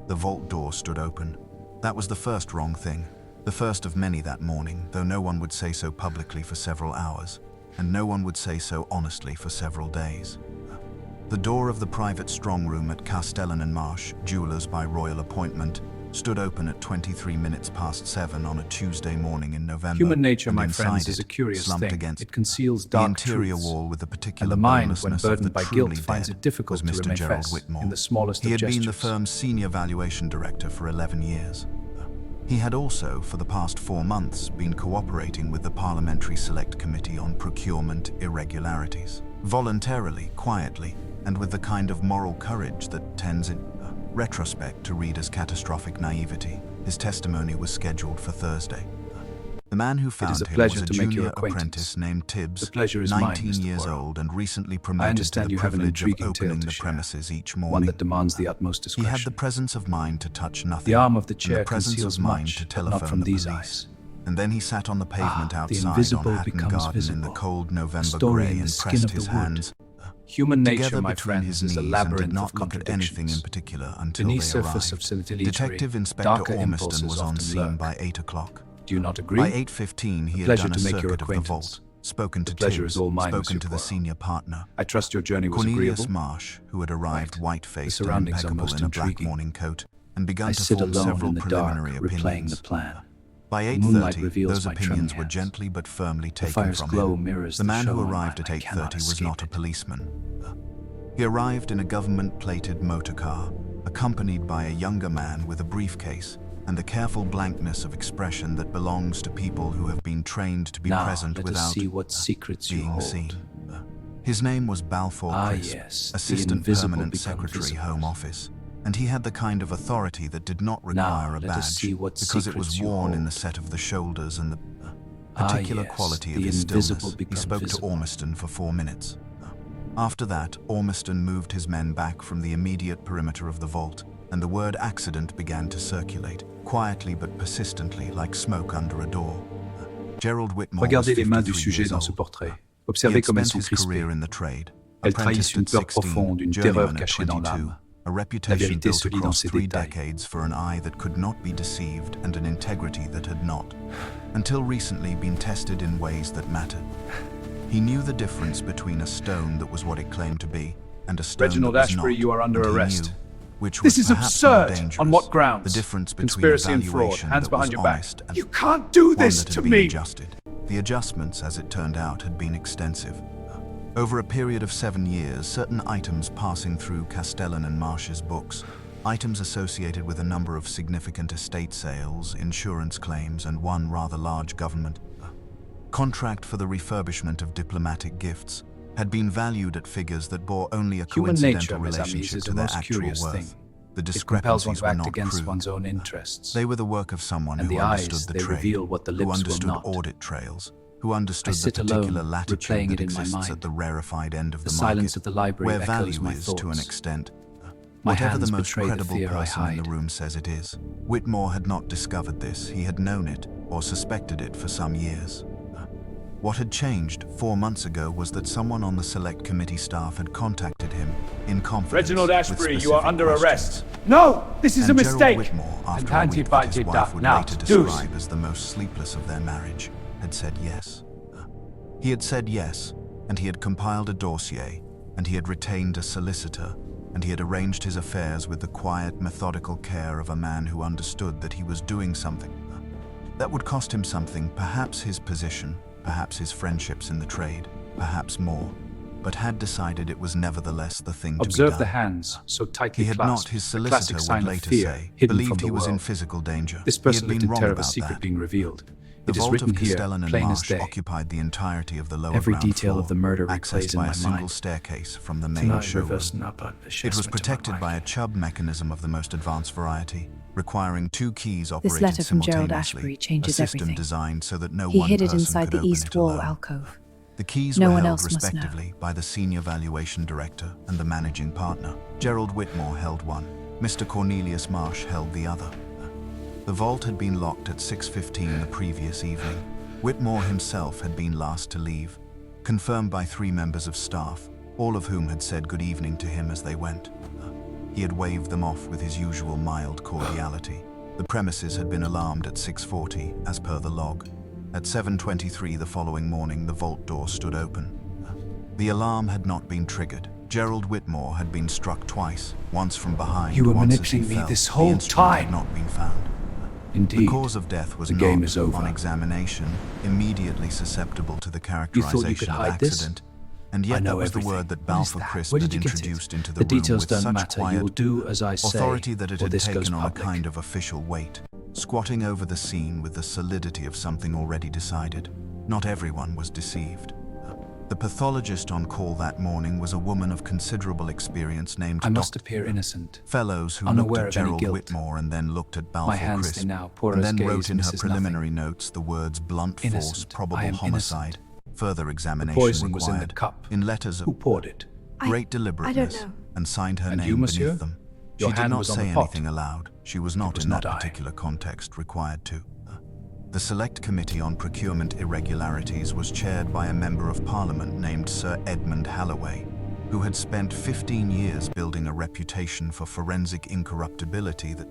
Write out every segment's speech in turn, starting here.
The vault door stood open. That was the first wrong thing. The first of many that morning, though no one would say so publicly for several hours, and no one would say so honestly for several days. The door of the private strong room at Castellan & Marsh, jewelers by royal appointment, stood open at 7:23 on a Tuesday morning in November. Human nature, and my inside friends, is a curious slumped thing. against It conceals the dark interior truths, wall with the and particular the mind, when bonelessness of burdened the by truly guilt, finds dead it difficult was to Mr. remain Gerald fast Whitmore. in the smallest He of had been the gestures. firm's senior valuation director for 11 years. He had also, for the past 4 months, been cooperating with the Parliamentary Select Committee on Procurement Irregularities. Voluntarily, quietly, and with the kind of moral courage that tends in retrospect to read as catastrophic naivety, his testimony was scheduled for Thursday. The man who found him was a junior apprentice named Tibbs, The pleasure is mine, 19 Mr. years Poirot. old and recently I promoted to understand the you have an privilege of intriguing tale opening to the share, premises each one morning. that demands the utmost He had the discretion. presence of mind to touch nothing, The arm of the and chair the presence conceals of mind much, to but telephone not from the these police. eyes. And then he sat on the pavement The outside invisible on Hatton becomes Garden in the visible. cold A November story grey in the and skin pressed of the his wood. hands Human nature, together my between friends, his is a knees and did labyrinth not of look at anything in contradictions. particular until Beneath they surface of arrived. civility, Detective Inspector darker Ormiston impulses was on often scene lurk. by 8 o'clock. Do you not agree? By 8:15 he A had pleasure done a to make your circuit of the acquaintance. vault, spoken to The pleasure Tibbs, is all mine, spoken Monsieur to the Poirot. senior partner. I trust your journey was Cornelius agreeable. Marsh, who had arrived Right. white-faced The and surroundings are impeccable most in a black intriguing. morning coat, and begun I to sit form alone several in the dark, preliminary replaying opinions. the plan. By The moonlight 8:30, reveals those my opinions trembling were hands. gently but firmly The taken fire's from glow him. mirrors The man show who in arrived mine. at I cannot 8:30 was escape not a it. policeman. He arrived in a government-plated motor car, accompanied by a younger man with a briefcase and the careful blankness of expression that belongs to people who have been trained to be Now, present let us without see what secrets you being hold. seen. His name was Balfour Ah, Crisp, yes, the Assistant invisible Permanent become Secretary, visible. Home Office, and he had the kind of authority that did not require Now, a let us badge see what because it was secrets you worn in the hold. set of the shoulders and the Ah, particular yes, quality of the his invisible stillness. He become spoke visible. to Ormiston for 4 minutes. After that, Ormiston moved his men back from the immediate perimeter of the vault, and the word accident began to circulate, quietly but persistently, like smoke under a door. Gerald Whitmore was Regardez les mains du 53 sujet years dans ce old. portrait. He Observez had comme elles spent sont his crispées. career in the trade. Elles Apprenticed trahissent une at peur 16, profonde, une journeyman terreur at cachée dans 22, l'âme. a reputation vérité built se lit dans across ces 3 détails. decades for an eye that could not be deceived and an integrity that had not, until recently, been tested in ways that mattered. He knew the difference between a stone that was what it claimed to be and a stone Reginald that was Ashbury, not, you are under and he arrest. knew which This was is perhaps more absurd. dangerous, On what grounds? the difference between Conspiracy and fraud. evaluation Hands that was behind your back. honest and You can't do one this that to had been me. adjusted. The adjustments, as it turned out, had been extensive. Over a period of 7 years, certain items passing through Castellan and Marsh's books, items associated with a number of significant estate sales, insurance claims, and one rather large government contract for the refurbishment of diplomatic gifts, had been valued at figures that bore only a Human coincidental nature, mes amis, relationship is to a their most actual curious worth. thing. The It compels one discrepancies to were act not against crude. one's own interests. They were the work of someone And who the understood eyes, the they trade, reveal what the who lips will understood not. audit trails, who understood the sit particular alone, replaying latitude that it in my exists mind. at the rarefied end of The the silence market, of the library where echoes value my is to an thoughts. extent. My Whatever the hands most betray the credible fear I person in hide. the room says it is. Whitmore had not discovered this. He had known it, or suspected it, for some years. What had changed 4 months ago was that someone on the Select Committee staff had contacted him in confidence. Reginald with Ashbury, you are specific under questions. arrest. No, this is a And Gerald mistake. Whitmore, after And a week that his anti-budget wife duck. would Now, later do describe as the most sleepless of their marriage, had said yes. He had said yes, and he had compiled a dossier, and he had retained a solicitor, and he had arranged his affairs with the quiet, methodical care of a man who understood that he was doing something that would cost him something, perhaps his position, perhaps his friendships in the trade, perhaps more, but had decided it was nevertheless the thing to be Observe done. the hands, so tightly He had clasped. not, his a classic solicitor sign would of later fear, say, hidden believed from he the was in world. physical danger. This He person had lived been in wrong terror of a about secret that. being revealed. The It is vault written of here, Castellan and plain as Marsh day. occupied the entirety of the lower Every ground detail floor, of the murder accessed replays in by my a single mind. staircase from the main Tonight, showroom. reverse Napa, It was protected by a Chubb mechanism of the most advanced variety, requiring 2 keys operated letter from Gerald simultaneously, Ashbury changes a system everything. designed so that no He one hid it person inside could the open east it wall alone. alcove. The keys No were one held else must know. respectively by the senior valuation director and the managing partner. Gerald Whitmore held one. Mr. Cornelius Marsh held the other. The vault had been locked at 6:15 the previous evening. Whitmore himself had been last to leave, confirmed by 3 members of staff, all of whom had said good evening to him as they went. he had waved them off with his usual mild cordiality. The premises had been alarmed at 6:40, as per the log. At 7:23 the following morning, the vault door stood open. The alarm had not been triggered. Gerald Whitmore had been struck twice, once from behind, You were once as he manipulating me fell. this The whole instrument time. had not been found. The Indeed. cause of death was The not, game is over. on examination, immediately susceptible to the characterization of hide this? accident. And I yet know that was everything. the word that What is Balfour that? Crisp Where had did you get it? introduced into the The room details with don't such matter. quiet You will do as I say, authority that it or had this goes taken on a public. kind of official weight, squatting over the scene with the solidity of something already decided. Not everyone was deceived. The pathologist on call that morning was a woman of considerable experience named I must Dr. appear innocent. Fellows who unaware looked at of any Gerald guilt. Whitmore and then looked at Balfour My hands Crisp, stay now. and Poirot's then gaze wrote in her misses preliminary nothing. notes the words blunt force, Innocent. I probable am homicide. Further The examination poison required. was in the cup. In letters of Who poured it? great deliberateness, know. and signed her And name you, monsieur? beneath them. Your She did hand not was on say the pot. anything aloud. She was not was in not that I. particular context required to. The Select Committee on Procurement Irregularities was chaired by a member of Parliament named Sir Edmund Halloway, who had spent 15 years building a reputation for forensic incorruptibility that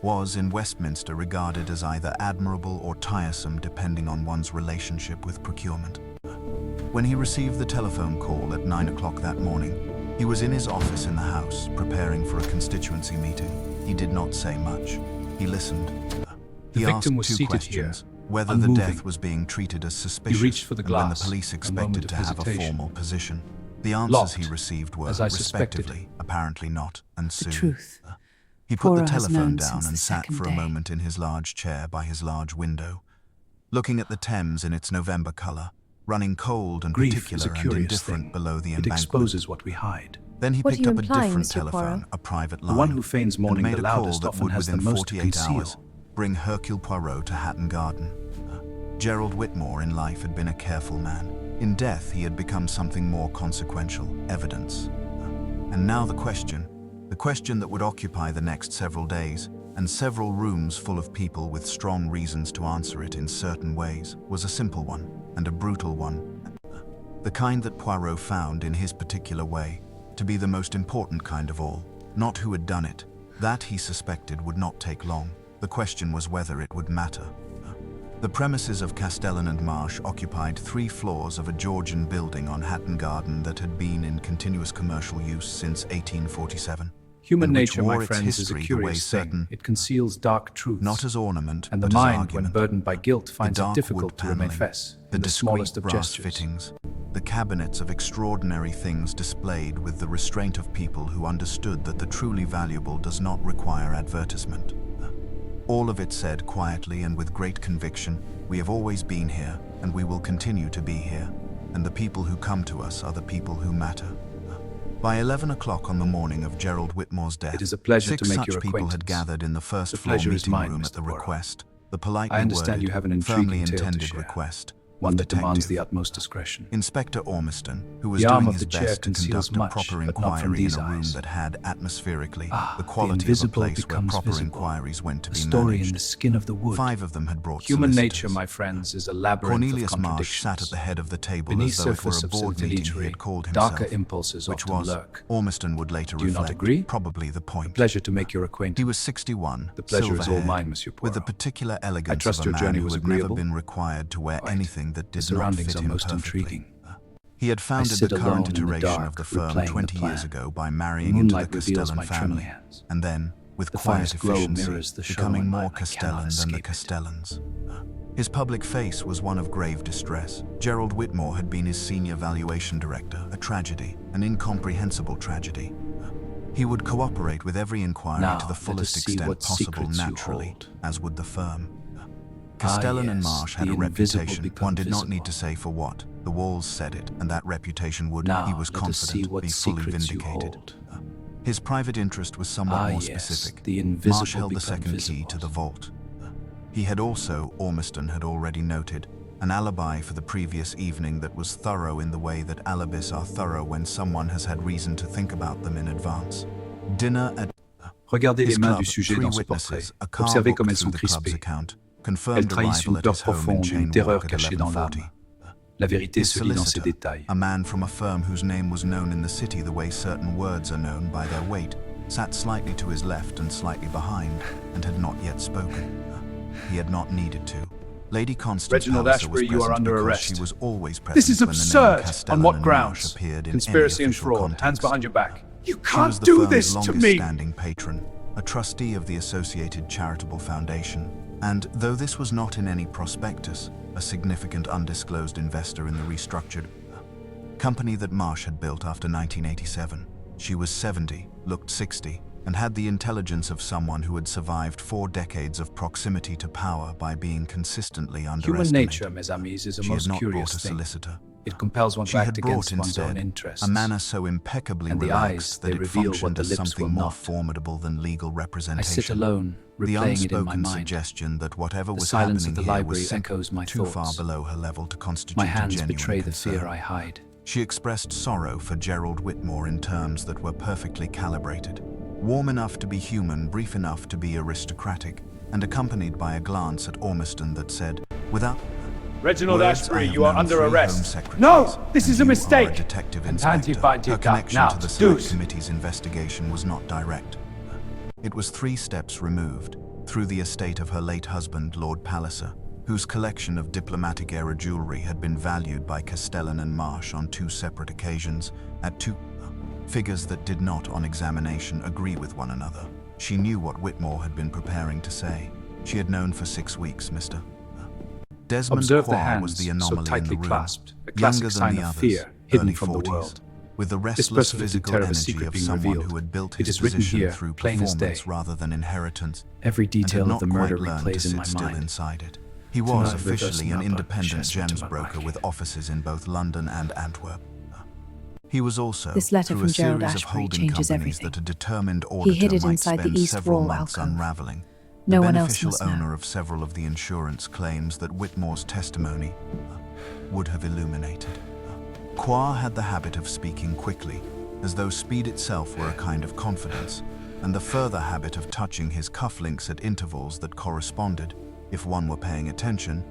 was in Westminster regarded as either admirable or tiresome depending on one's relationship with procurement. When he received the telephone call at 9 o'clock that morning, he was in his office in the House preparing for a constituency meeting. He did not say much. He listened. The He victim asked was two seated questions: here, whether the unmoving. death was being treated as suspicious, reached for the and when the glass, police a expected moment to of have a hesitation. formal position. The answers Locked, he received were, as I suspected. respectively, apparently not, and The soon. truth. He put the Poirot has telephone known down since and the sat second for a day. moment in his large chair by his large window, looking at the Thames in its November color, running cold and Grief is particular a and curious indifferent thing. below the It embankment. exposes what we hide. Then he What are picked you up a implying, different Monsieur telephone, Poirot? a private The line, one who feigns and mourning made the a call loudest that often would has the within most to 48 conceal. hours bring Hercule Poirot to Hatton Garden. Gerald Whitmore in life had been a careful man. In death he had become something more consequential, evidence. And now the question that would occupy the next several days, and several rooms full of people with strong reasons to answer it in certain ways, was a simple one, and a brutal one. The kind that Poirot found, in his particular way, to be the most important kind of all. Not who had done it. That, he suspected, would not take long. The question was whether it would matter. The premises of Castellan and Marsh occupied 3 floors of a Georgian building on Hatton Garden that had been in continuous commercial use since 1847. Human and which nature, my wore its friends, is a history the way curious thing. certain, It conceals dark truths. not as ornament, and the but as mind, argument. when burdened by guilt, finds The it dark difficult wood to remain paneling, fess the in the smallest discreet of brass gestures. fittings, the cabinets of extraordinary things displayed with the restraint of people who understood that the truly valuable does not require advertisement. All of it said quietly and with great conviction, we have always been here, and we will continue to be here, and the people who come to us are the people who matter. By 11 o'clock on the morning of Gerald Whitmore's death, It is a pleasure 6 to make such your people had acquaintance. gathered in the The first-floor pleasure is meeting mine, room at Mr. the Poirot. request, the politely I understand worded, you have an firmly intriguing tale to intended share, request, one of that demands detective the utmost discretion. Inspector Ormiston, who was The arm doing of his the chair best to conceals conduct a much, proper but not from inquiry in these a room eyes. that had atmospherically Ah, the the quality of a invisible place where becomes proper visible. inquiries went to The be story in managed. the skin of the wood. 5 of them had brought Human solicitors. nature, my friends, is a labyrinth Cornelius of Marsh contradictions. sat at the head of the table Beneath as though it were surface a of board meeting he scintillating, had called himself, darker impulses which often was, lurk. Ormiston would later Do you not reflect, agree? probably the point. Pleasure to make your acquaintance. He was 61, The pleasure is all silver-haired, mine, Monsieur with the Poirot. particular elegance trust of a your man journey who was had never agreeable? been required to wear Quite. anything that The did not surroundings fit are him most perfectly. intriguing. He had founded sit the alone current in the iteration dark, of the firm replaying the 20 years plan. ago by The marrying into the moonlight reveals Castellan my trembling family, hands. and then, with The quiet fire's glow efficiency, mirrors the shadow becoming in more mine. I Castellan cannot than the escape it. Castellans. His public face was one of grave distress. Gerald Whitmore had been his senior valuation director, a tragedy, an incomprehensible tragedy. He would cooperate with every inquiry Now, to the let us fullest see extent what possible secrets you naturally, hold. as would the firm. Castellan and yes, Marsh had the a invisible reputation. become One did not need visible. to say for what. The walls said it, and that reputation would, Now, he was let us see confident, what be fully secrets you vindicated. hold. His private interest was somewhat more yes, specific. the invisible Marsh held the become second key visible. to the vault. He had also, Ormiston had already noted, an alibi for the previous evening that was thorough in the way that alibis are thorough when someone has had reason to think about them in advance. Dinner at Regardez his les mains club, du sujet 3 dans ce witnesses, portrait. a car Observez booked comme elles through sont the club's crispées. account, Elles confirmed trahissent arrival une at peur his home in profonde, une Cheyne terreur Walk at cachée dans 11:40. l'âme. La vérité His se lit dans ces solicitor, détails. a man from a firm whose name was known in the city the way certain words are known by their weight, sat slightly to his left and slightly behind, and had not yet spoken. He had not needed to. Lady Constance Reginald Palliser was Ashbury, you are present under because arrest. she was always present This is when the name absurd! Castellan On what and grounds? Marsh appeared in Conspiracy any and official fraud. context. Hands behind your back. You She can't was the do firm's this to longest me! standing patron, a trustee of the Associated Charitable Foundation, and though this was not in any prospectus, a significant undisclosed investor in the restructured company that Marsh had built after 1987. She was 70, looked 60, and had the intelligence of someone who had survived 4 decades of proximity to power by being consistently underestimated. Human nature, mes amis, is a She had most not curious brought a thing. solicitor. It compels one She to had act brought against one's own instead interests. a manner so impeccably And the relaxed eyes, that they it reveal what functioned the as lips something will more not. formidable than legal I representation. sit alone, The replaying it in my unspoken mind. suggestion that whatever The was silence happening of the here library was simply echoes my too thoughts. far below her level to constitute My a hands genuine betray the concern. fear I hide. She expressed sorrow for Gerald Whitmore in terms that were perfectly calibrated, warm enough to be human, brief enough to be aristocratic, and accompanied by a glance at Ormiston that said, without Reginald words, Ashbury, "I have you are known under 3 Home arrest. Secretaries, No! This and is a you mistake! are a detective And inspector." anti-bite Her you connection now, to the Select deuce. Committee's investigation was not direct. It was 3 steps removed, through the estate of her late husband, Lord Palliser, whose collection of diplomatic era jewelry had been valued by Castellan and Marsh on 2 separate occasions at 2 figures that did not, on examination, agree with one another. She knew what Whitmore had been preparing to say. She had known for 6 weeks, Mr. Desmond Observe the Quar hands, was the so anomaly in tightly the room, clasped, a classic younger sign than the of others, fear, hidden early from the 40s, world. with the This restless person is the physical terror of a energy secret of being someone revealed. who had built It his is written position here, through plain as performance day. rather than inheritance, Every and had detail not of the murder quite learned replays to in my sit still mind. inside it. He was Tonight, officially an reverse independent Napa, gems Chester, broker Mike. with offices in both London and Antwerp. He was also, This letter through from a Gerald series of Ashbury holding changes companies everything. that a determined He auditor hid it might inside the spend east several wall months alcove. unraveling. No The one else beneficial must know. owner of several of the insurance claims that Whitmore's testimony would have illuminated. Quar had the habit of speaking quickly, as though speed itself were a kind of confidence, and the further habit of touching his cufflinks at intervals that corresponded, if one were paying attention,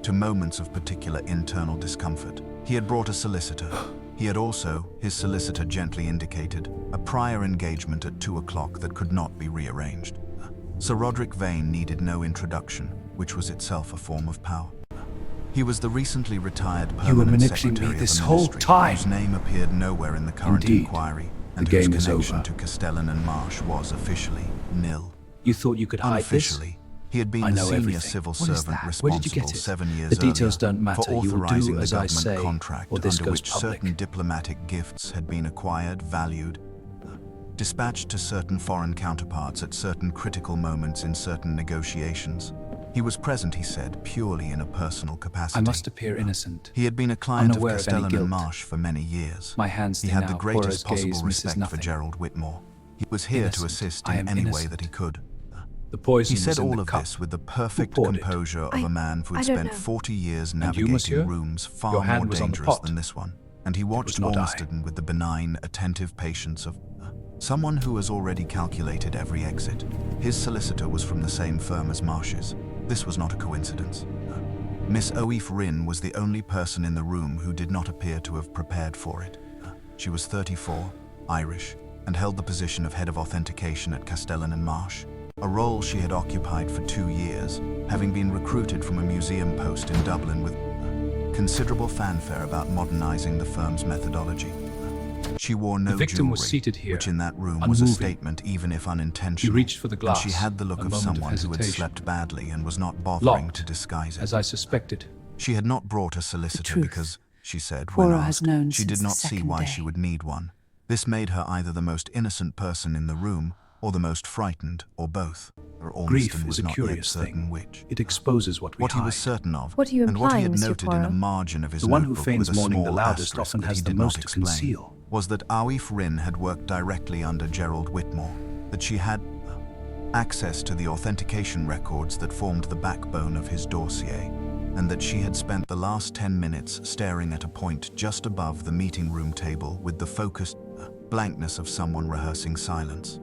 to moments of particular internal discomfort. He had brought a solicitor. He had also, his solicitor gently indicated, a prior engagement at 2 o'clock that could not be rearranged. Sir Roderick Vane needed no introduction, which was itself a form of power. He was the recently retired You were permanent manipulating secretary me of this a whole ministry time. whose name appeared nowhere in the current Indeed. inquiry, and The whose game is connection over. to Castellan and Marsh was officially nil. You thought you could hide this? Unofficially, he had been I the know senior everything. civil What is servant that? Where did you responsible get it? 7 years The details earlier don't matter. for You will do authorizing the as I government say, contract or this under goes which public. certain diplomatic gifts had been acquired, valued, dispatched to certain foreign counterparts at certain critical moments in certain negotiations. He was present, he said, purely in a personal capacity. I must appear innocent. He had been a client of unaware of any Castellan guilt. and Marsh for many years. My hands He stay had the now, greatest Poirot's gaze possible misses respect for nothing. Gerald Whitmore. He was here to Innocent. assist I in am any way innocent. that he could. The poison He said was in all the of cup. this with the perfect poured it? composure of a man who had I don't spent know. 40 years you, navigating monsieur? rooms far Your hand more was on the dangerous pot. than this one, and he watched not I. Ormiston with the benign, attentive patience of someone who has already calculated every exit. His solicitor was from the same firm as Marsh's. This was not a coincidence. Miss Oif Rynn was the only person in the room who did not appear to have prepared for it. She was 34, Irish, and held the position of head of authentication at Castellan and Marsh, a role she had occupied for 2 years, having been recruited from a museum post in Dublin with considerable fanfare about modernizing the firm's methodology. She wore no The victim was jewelry, seated here, which in that room was a unmoving. statement even if He unintentional. reached for the glass. And she had the look A of moment someone who had hesitation. slept badly and was not bothering Locked, to disguise it. as I suspected. She had not brought a solicitor truth. because, she said, Poirot when has asked, known she since did the not see second why day. she would need one. This made her either the most innocent person in the room or the most frightened, or both. Or Grief Ormiston was is a not yet curious certain thing. which. It exposes what we What he hide. was certain of, What are you and what he implying, had Monsieur noted in a Poirot? margin of his The one who notebook feigns with a mourning the small loudest asterisk often that has he the did not most to explain, conceal. was that Oif Rynn had worked directly under Gerald Whitmore, that she had access to the authentication records that formed the backbone of his dossier, and that she had spent the last 10 minutes staring at a point just above the meeting room table with the focused blankness of someone rehearsing silence.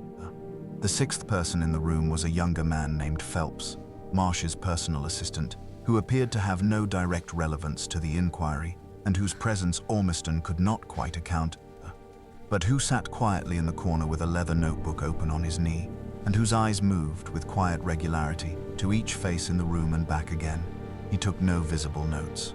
The 6th person in the room was a younger man named Phelps, Marsh's personal assistant, who appeared to have no direct relevance to the inquiry, and whose presence Ormiston could not quite account but who sat quietly in the corner with a leather notebook open on his knee, and whose eyes moved with quiet regularity to each face in the room and back again. He took no visible notes.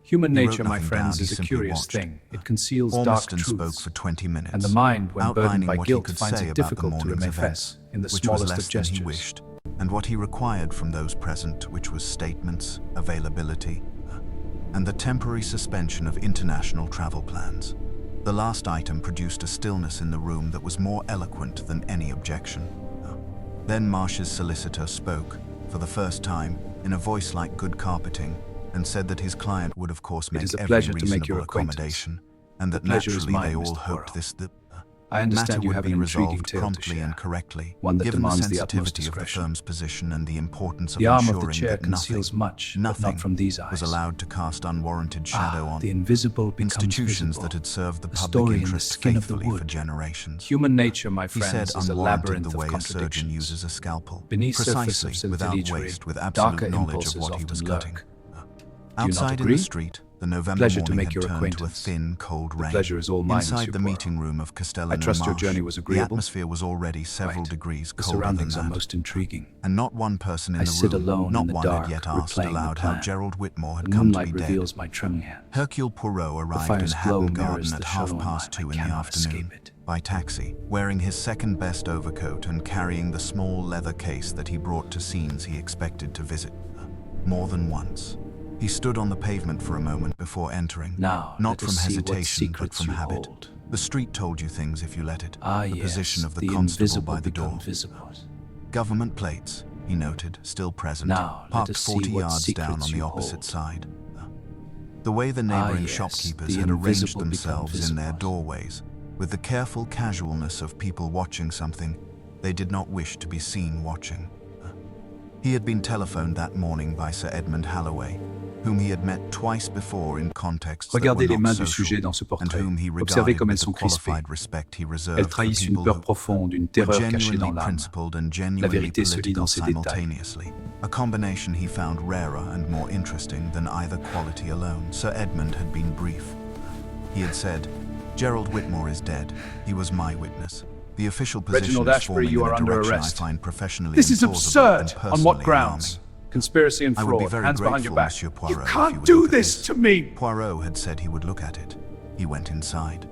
Human He wrote nature, my nothing friends, down, he is a simply curious watched. thing. It conceals dark Ormiston spoke truths. for 20 minutes, And the mind, when burdened outlining by what he guilt, could finds say it about the difficult to morning's remain events, fess in the which was smallest less of than he gestures. wished, and what he required from those present, which was statements, availability, and the temporary suspension of international travel plans. The last item produced a stillness in the room that was more eloquent than any objection. Then Marsh's solicitor spoke, for the first time, in a voice like good carpeting, and said that his client would of course make is a every pleasure to make reasonable your acquaintance. accommodation, and that The pleasure is naturally mine, they all Mr. hoped Poirot. the I understand matter you would have be an intriguing resolved tale to promptly share, and correctly, one that given the demands the utmost sensitivity of the discretion. firm's position and the importance of The arm of the ensuring chair that conceals much, but nothing not from these eyes. was allowed to cast unwarranted shadow on the invisible becomes institutions visible. that had served the A public story in the interest skin of the faithfully for wood. generations. Human nature, my He friends, said is a unwarranted labyrinth the way of a surgeon contradictions. uses a scalpel, Beneath precisely, surface of without intelligence, waste, with absolute darker knowledge of impulses what he was often cutting. lurk. Do you not Outside in agree? the street, the November Pleasure to morning make had your turned to a acquaintance. thin, cold rain. pleasure is all mine, Inside Monsieur the Poirot. meeting room of Castellan I and trust your Marsh, journey was the agreeable? atmosphere was already several Right. degrees The colder than surroundings are that. most intriguing. And not one person in I the sit room, alone not in the one dark, had yet asked replaying the aloud how plan. Gerald Whitmore had The come to moonlight be dead. reveals my trembling hands. Hercule Poirot arrived in fire's glow Hatton mirrors Garden the at shadow on 2:30 mine. I in the cannot afternoon escape it. by taxi, wearing his second-best overcoat and carrying the small leather case that he brought to scenes he expected to visit more than once. He stood on the pavement for a moment before entering, Now, not let us from see what hesitation but secrets from you habit. hold. The street told you things if you let it. Ah, the yes, position of the the constable invisible by the become door. visible. Government plates, he noted, still present, Now, let parked us see 40 what yards down secrets on the you opposite hold. side. The way the neighboring yes, shopkeepers the had arranged invisible become themselves in their visible. doorways, with the careful casualness of people watching something they did not wish to be seen watching. He had been telephoned that morning by Sir Edmund Halloway, whom he had met twice before in contexts that Regardez were les not mains du social, sujet dans ce and portrait. whom he Observez regarded comme with elles the sont crispées. qualified respect he Elles reserved for trahissent une people peur who profonde, une were terreur cachée genuinely dans l'âme. principled and genuinely vérité se lit political dans ces détails. simultaneously, a combination he found rarer and more interesting than either quality alone. Sir Edmund had been brief. He had said, "Gerald Whitmore is dead. He was my witness. The official position Reginald is Ashbury, forming you in are a under direction arrest. I find professionally This is implausible absurd. and On what personally grounds? alarming. Conspiracy and I would be fraud. very Hands behind your grateful, back. Monsieur Poirot, You if can't would do look at this to me. Poirot had said he would look at it. He went inside.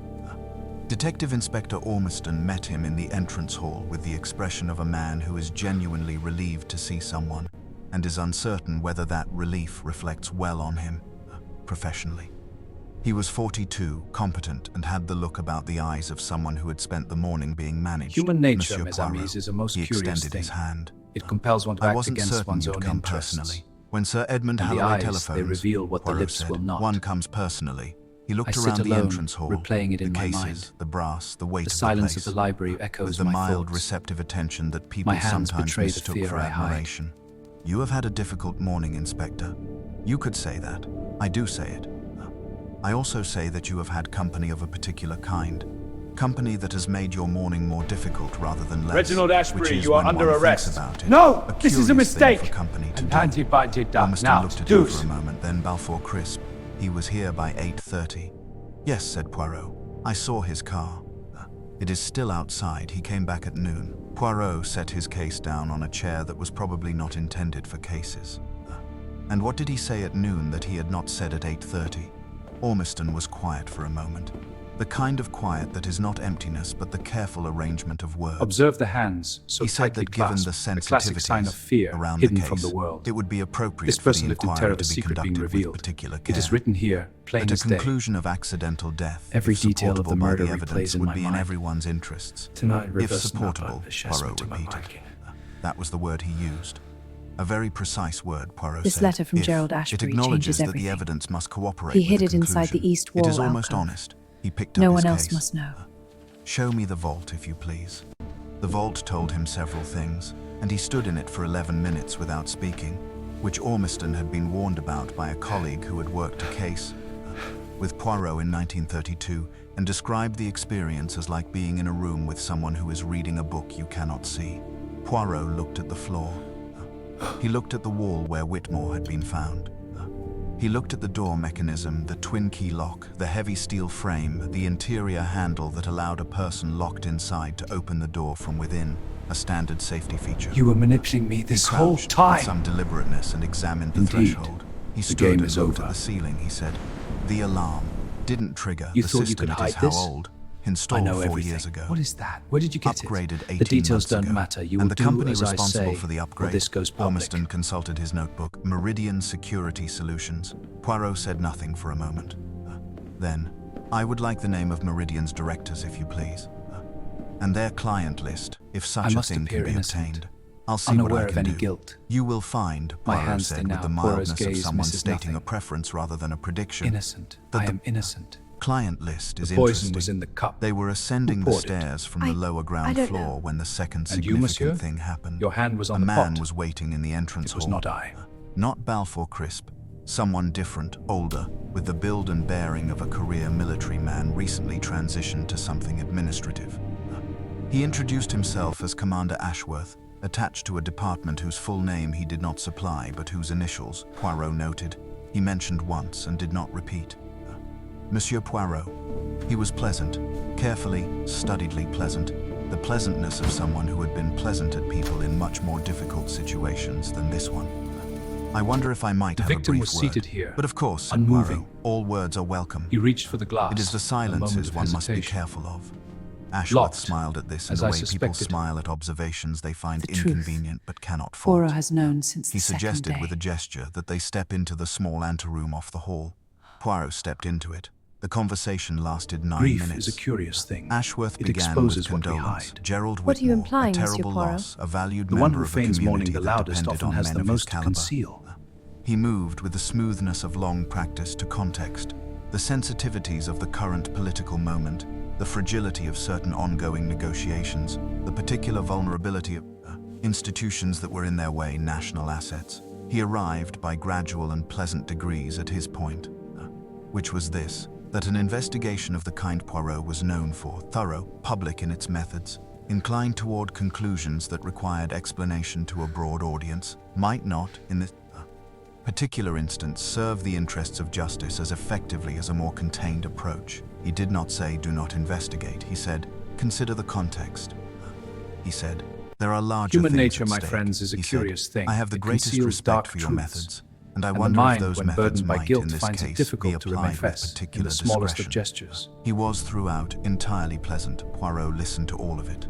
Detective Inspector Ormiston met him in the entrance hall with the expression of a man who is genuinely relieved to see someone and is uncertain whether that relief reflects well on him, professionally. He was 42, competent, and had the look about the eyes of someone who had spent the morning being managed. Human nature, Monsieur mes Poirot. amis, is a most He curious extended thing. his hand. It compels one to I act wasn't against certain one's you'd own come interests. personally. When Sir Edmund And the Halloway eyes, telephones, they reveal what the Poirot lips said, will not. "One comes personally." He looked I sit around the alone, entrance hall, replaying it in the my cases, mind. the brass, the weight The of silence the of place, the library with echoes the my mild, thoughts. receptive attention that people My hands sometimes betray the mistook fear for I hide. admiration. "You have had a difficult morning, Inspector." You could say that. I do say it. I also say that you have had company of a particular kind. Company that has made your morning more difficult rather than less. Reginald Ashbury, which is you are when under one arrest. thinks about it, No, a this is a curious thing mistake. for company to do. Ormiston Ormiston looked at him for a moment, then Balfour Crisp. He was here by 8:30. "Yes," said Poirot. "I saw his car. It is still outside. He came back at noon." Poirot set his case down on a chair that was probably not intended for cases. And what did he say at noon that he had not said at 8:30? Ormiston was quiet for a moment. The kind of quiet that is not emptiness but the careful arrangement of words. Observe the hands, so He said tightly that given the clasped, a classic sign of sensitivities fear around hidden the case, from the world. it would be appropriate This for the person lived in terror inquiry of a to be secret being conducted with revealed. particular care. It is written here, plain At a as day. conclusion of accidental death, Every if detail of the supportable by murder the evidence replays in would my be in mind. everyone's interests. Tonight, If reverse supportable, the chassement Poirot to my repeated. liking. That was the word he used. A very precise word, Poirot This said. letter from If Gerald it Ashbury acknowledges changes that the everything. evidence must cooperate He with hid the it inside the conclusion. east wall It is almost alcove. honest. He picked up No his one else case. must know. "Show me the vault, if you please." The vault told him several things, and he stood in it for 11 minutes without speaking, which Ormiston had been warned about by a colleague who had worked a case with Poirot in 1932 and described the experience as like being in a room with someone who is reading a book you cannot see. Poirot looked at the floor. He looked at the wall where Whitmore had been found. He looked at the door mechanism, the twin-key lock, the heavy steel frame, the interior handle that allowed a person locked inside to open the door from within, a standard safety feature. You were manipulating me this whole Crouched time. with some deliberateness and examined the Indeed. threshold. He The stood game and is looked over. at the ceiling. He said, "The alarm didn't trigger. You the thought you system could it is hide how this? old. I Installed know 4 everything. years ago. What is that? Where did you get Upgraded it? 18 The details months don't ago. matter. You and will the company do as I responsible say, for the or upgrade, this goes public. Ormiston consulted his notebook. Meridian Security Solutions. Poirot said nothing for a moment. Then, "I would like the name of Meridian's directors, if you please. And their client list, if such a must thing appear can be innocent, obtained. I'll see what I unaware of can any do." guilt. "You will find," My Poirot hands said stay with now. the Poirot's mildness of gaze someone misses stating a nothing. preference rather than a prediction. Innocent. That I the am innocent. client list is The poison interesting. was in the cup. They were ascending Who the poured it? stairs from the I lower ground don't floor know. when the second And you, monsieur? significant thing happened. Your hand was on A the man pot. was waiting in the entrance It was hall. not I. Not Balfour Crisp. Someone different, older, with the build and bearing of a career military man recently transitioned to something administrative. He introduced himself as Commander Ashworth, attached to a department whose full name he did not supply but whose initials, Poirot noted, he mentioned once and did not repeat. Monsieur Poirot. He was pleasant, carefully, studiedly pleasant, the pleasantness of someone who had been pleasant at people in much more difficult situations than this one. "I wonder if I might The have a victim brief was word." seated here, "But of course," said unmoving. Poirot, "all words are welcome. He reached for the glass. It is the A moment silences of one must be hesitation. careful of." Ashworth Locked, smiled at this in as the I way people suspected. smile at observations they find The truth. inconvenient but cannot fault. Poirot has known since He the second suggested day. with a gesture that they step into the small anteroom off the hall. Poirot stepped into it. The conversation lasted 9 Grief minutes. is a curious thing. Ashworth It began exposes with what we condolence. hide. Gerald What are you Whitmore, implying, a Monsieur terrible Poirot? loss, a valued The one member who of a feigns mourning community the that loudest depended often on has men the of his most to caliber. conceal. He moved with the smoothness of long practice to context, the sensitivities of the current political moment, the fragility of certain ongoing negotiations, the particular vulnerability of institutions that were in their way national assets. He arrived by gradual and pleasant degrees at his point, which was this, that an investigation of the kind Poirot was known for, thorough, public in its methods, inclined toward conclusions that required explanation to a broad audience, might not, in this particular instance, serve the interests of justice as effectively as a more contained approach. He did not say, "Do not investigate." He said, "Consider the context." He said, "There are larger Human things nature, at my stake." friends, is a He said, curious thing. "I have the It greatest conceals respect dark for your truths. methods, and I And the wonder if mind, those when methods burdened by might, guilt, in this finds it case, be difficult to remain applied with fess in particular the smallest of discretion." gestures. He was throughout entirely pleasant. Poirot listened to all of it.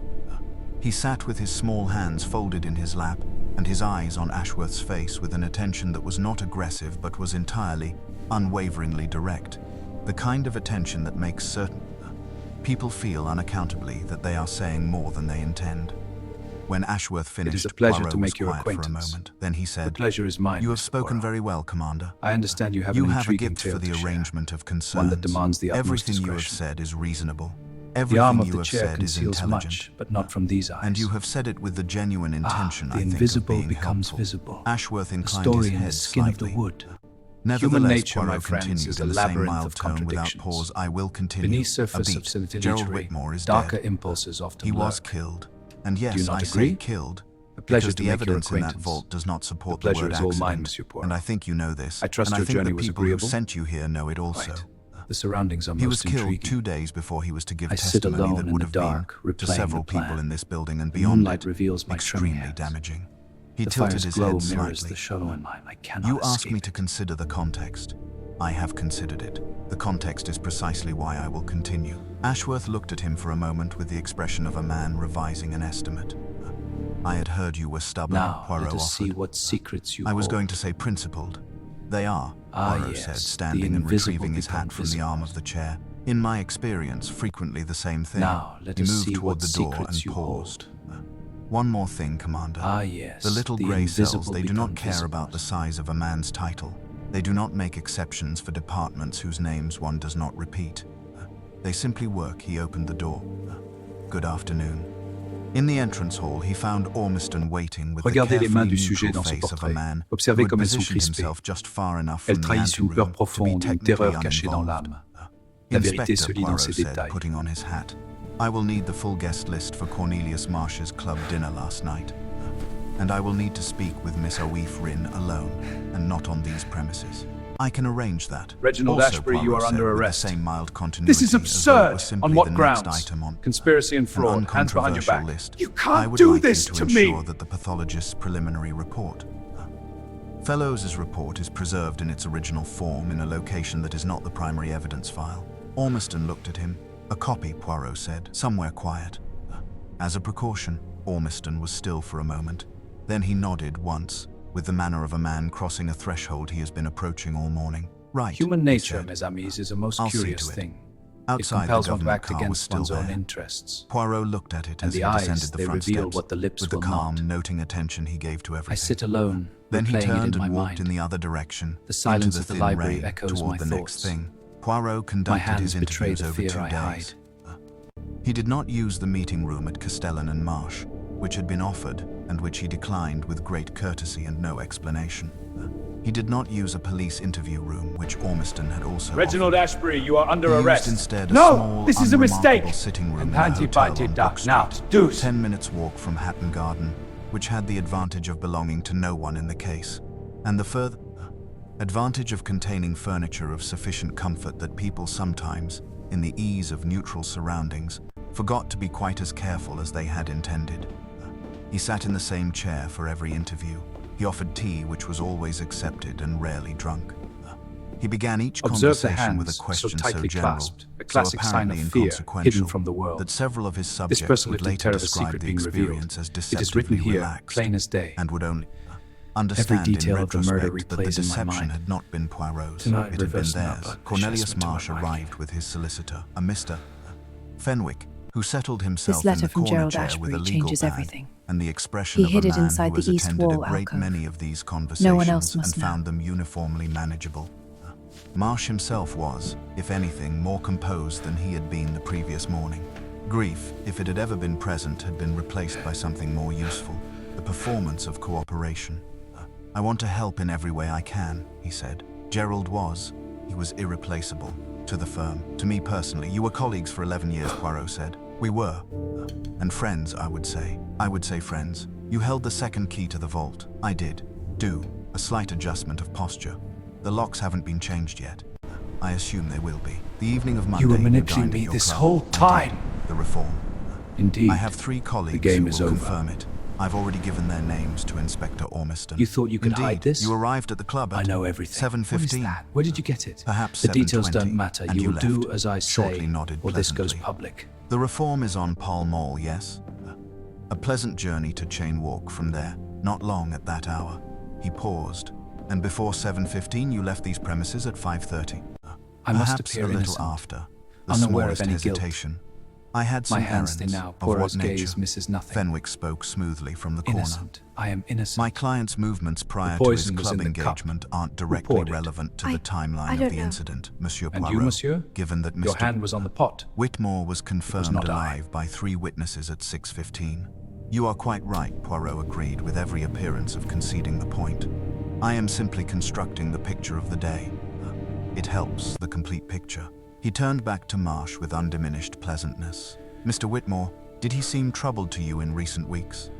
He sat with his small hands folded in his lap and his eyes on Ashworth's face with an attention that was not aggressive but was entirely, unwaveringly direct. The kind of attention that makes certain people feel unaccountably that they are saying more than they intend. When Ashworth finished, a pleasure Poirot to make was your quiet for a acquaintance. moment. Then he The said, pleasure is mine, "You have Mr. spoken Poirot. very well, Commander. I understand you have You an have a intriguing gift for tale the to share. arrangement of concerns. One that demands the utmost Everything you have discretion. said is reasonable. The Everything arm of you the have chair said is conceals intelligent. much, but not from these eyes. And you have said it with the genuine intention, the I think, invisible of being becomes helpful." visible. Ashworth The inclined story his in head the skin slightly. of the wood. Nevertheless, Human nature, my Poirot friends, continued is a in the same labyrinth mild of tone without contradictions. pause. "I will continue. Beneath surface A of beat. Gerald solidarity, Whitmore is darker dead. impulses often He was lurk. killed. And yes, Do you not I agree? say killed, A pleasure because to the make your evidence in that acquaintance. vault does not support The the pleasure word is all mine, accident, Monsieur Poirot. and I think you know this. I trust and your I think journey the was people agreeable? who sent you here know it also. Right. The surroundings are He was most killed intriguing. 2 days before he was to give I sit testimony alone that in would the have dark, been, to replaying several the plan. people in this building and The beyond moonlight it, reveals my trembling extremely hands. damaging. He The tilted fire's his glow head mirrors slightly. the shadow in mine. I cannot You asked escape me it. to consider the context. I have considered it. The context is precisely why I will continue. Ashworth looked at him for a moment with the expression of a man revising an estimate. "I had heard you were stubborn," Now, Poirot let us see offered. what secrets you "I was hold. going to say principled. They are," Poirot yes, said, the standing and invisible retrieving his become hat from the arm of the chair. "In my experience, frequently the same thing." Now, let He us moved see toward what the door secrets and you paused. hold. "One more thing, Commander. Yes, The little the grey cells, invisible they do not become care visible. about the size of a man's title. They do not make exceptions for departments whose names one does not repeat. They simply work." He opened the door. "Good afternoon." In the entrance hall, he found Ormiston waiting with Regardez the les mains carefully du sujet neutral dans ce face of a portrait. man Observez who had comme elles sont positioned crispées. himself just far enough Elles from the trahissent une anteroom peur to be profonde, une technically terreur cachée dans uninvolved. l'âme. La vérité se Inspector, lit dans Poirot ces said, détails. putting on his hat. "I will need the full guest list for Cornelius Marsh's club dinner last night. And I will need to speak with Miss Oweef Rin alone, and not on these premises." I can arrange that. Reginald Also, Ashbury, you Poirot are said, under with the arrest. same mild continuity This is as though it was absurd. simply On what the grounds? next item on Conspiracy and fraud. an Hands behind your back. uncontroversial list. You I can't would do like this you to ensure me. that the pathologist's preliminary report, Fellows' report, is preserved in its original form in a location that is not the primary evidence file. Ormiston looked at him. A copy, Poirot said, somewhere quiet. As a precaution, Ormiston was still for a moment. Then he nodded once, with the manner of a man crossing a threshold he has been approaching all morning. Right, Human he nature, said. mes amis, is a most I'll see curious to it. thing. Outside, It compels the one to government act car was against still one's own there. interests. Poirot looked at it And as the he eyes, descended the they front reveal steps, what the lips with the will calm, not. noting attention he gave to everything. I sit alone, Then he replaying it turned in my and walked mind. in the other direction, The silence into of the thin library rain, echoes toward my the next thoughts. thing. Poirot conducted hands his betray interviews the over fear 2 I days. He did not use the meeting room at Castellan and Marsh, which had been offered and which he declined with great courtesy and no explanation. He did not use a police interview room, which Ormiston had also Reginald offered. Ashbury, you are under He arrest. used instead a No, small, this is a unremarkable mistake. sitting room And in a hotel anti-bited on duck. Brook Now, Street, deuce. 10 minutes walk from Hatton Garden, which had the advantage of belonging to no one in the case, and the further advantage of containing furniture of sufficient comfort that people sometimes, in the ease of neutral surroundings, forgot to be quite as careful as they had intended. He sat in the same chair for every interview. He offered tea, which was always accepted and rarely drunk. He began each Observe the conversation with hands, a question so tightly general, clasped, a so classic sign apparently of fear, inconsequential, hidden from the world. that several of his This subjects person would lived in later terror of a describe secret the being experience revealed. as It is deceptively written here, relaxed, plain as day. and would only understand detail in of the murder retrospect that the replays in my deception mind. had not been Poirot's, Tonight, it had been reversing our theirs. blood Cornelius chestnut to my Marsh liking. arrived with his solicitor, a Mr. Fenwick, who settled himself This in letter the from corner Gerald chair with a Ashbury legal changes pad, everything. and the expression He of hid a it man inside who has the east attended a wall great alcove. many of these No conversations one else must and know. found them uniformly manageable. Marsh himself was, if anything, more composed than he had been the previous morning. Grief, if it had ever been present, had been replaced by something more useful, the performance of cooperation. I want to help in every way I can, he said. Gerald was. He was irreplaceable. To the firm. To me personally. You were colleagues for 11 years, Poirot said. We were. And friends, I would say. I would say friends. You held the second key to the vault. I did. Do. A slight adjustment of posture. The locks haven't been changed yet. I assume they will be. The evening of Monday, You were manipulating dined at me your this club. whole I did. time. The reform. Indeed. I have 3 colleagues game who is will over. confirm it. I've already given their names to Inspector Ormiston. You thought you could Indeed, hide this? You arrived at the club at I know everything. 7:15. What is that? Where did you get it? Perhaps the details 7:20, don't matter. and You will do left. as I Shortly say, nodded or this goes pleasantly. public. The reform is on Pall Mall, yes? A pleasant journey to Chain Walk from there, not long at that hour. He paused. And before 7:15 you left these premises at 5:30. I must Perhaps appear a little innocent, after. The unaware of smallest any guilt. hesitation. I had some My hands stay errands. now. Of what Poirot's nature? gaze misses nothing. Fenwick spoke smoothly from the corner. Innocent. I am innocent. My client's movements prior The to his poison was club in the cup. engagement aren't directly poured it? relevant to I the timeline don't of the know. incident, Monsieur And Poirot. you, monsieur? Given that Your Mr. hand was on the pot. Whitmore was confirmed not I. alive by 3 witnesses at 6:15. You are quite right, Poirot agreed with every appearance of conceding the point. I am simply constructing the picture of the day. It helps, the complete picture. He turned back to Marsh with undiminished pleasantness. Mr. Whitmore, did he seem troubled to you in recent weeks?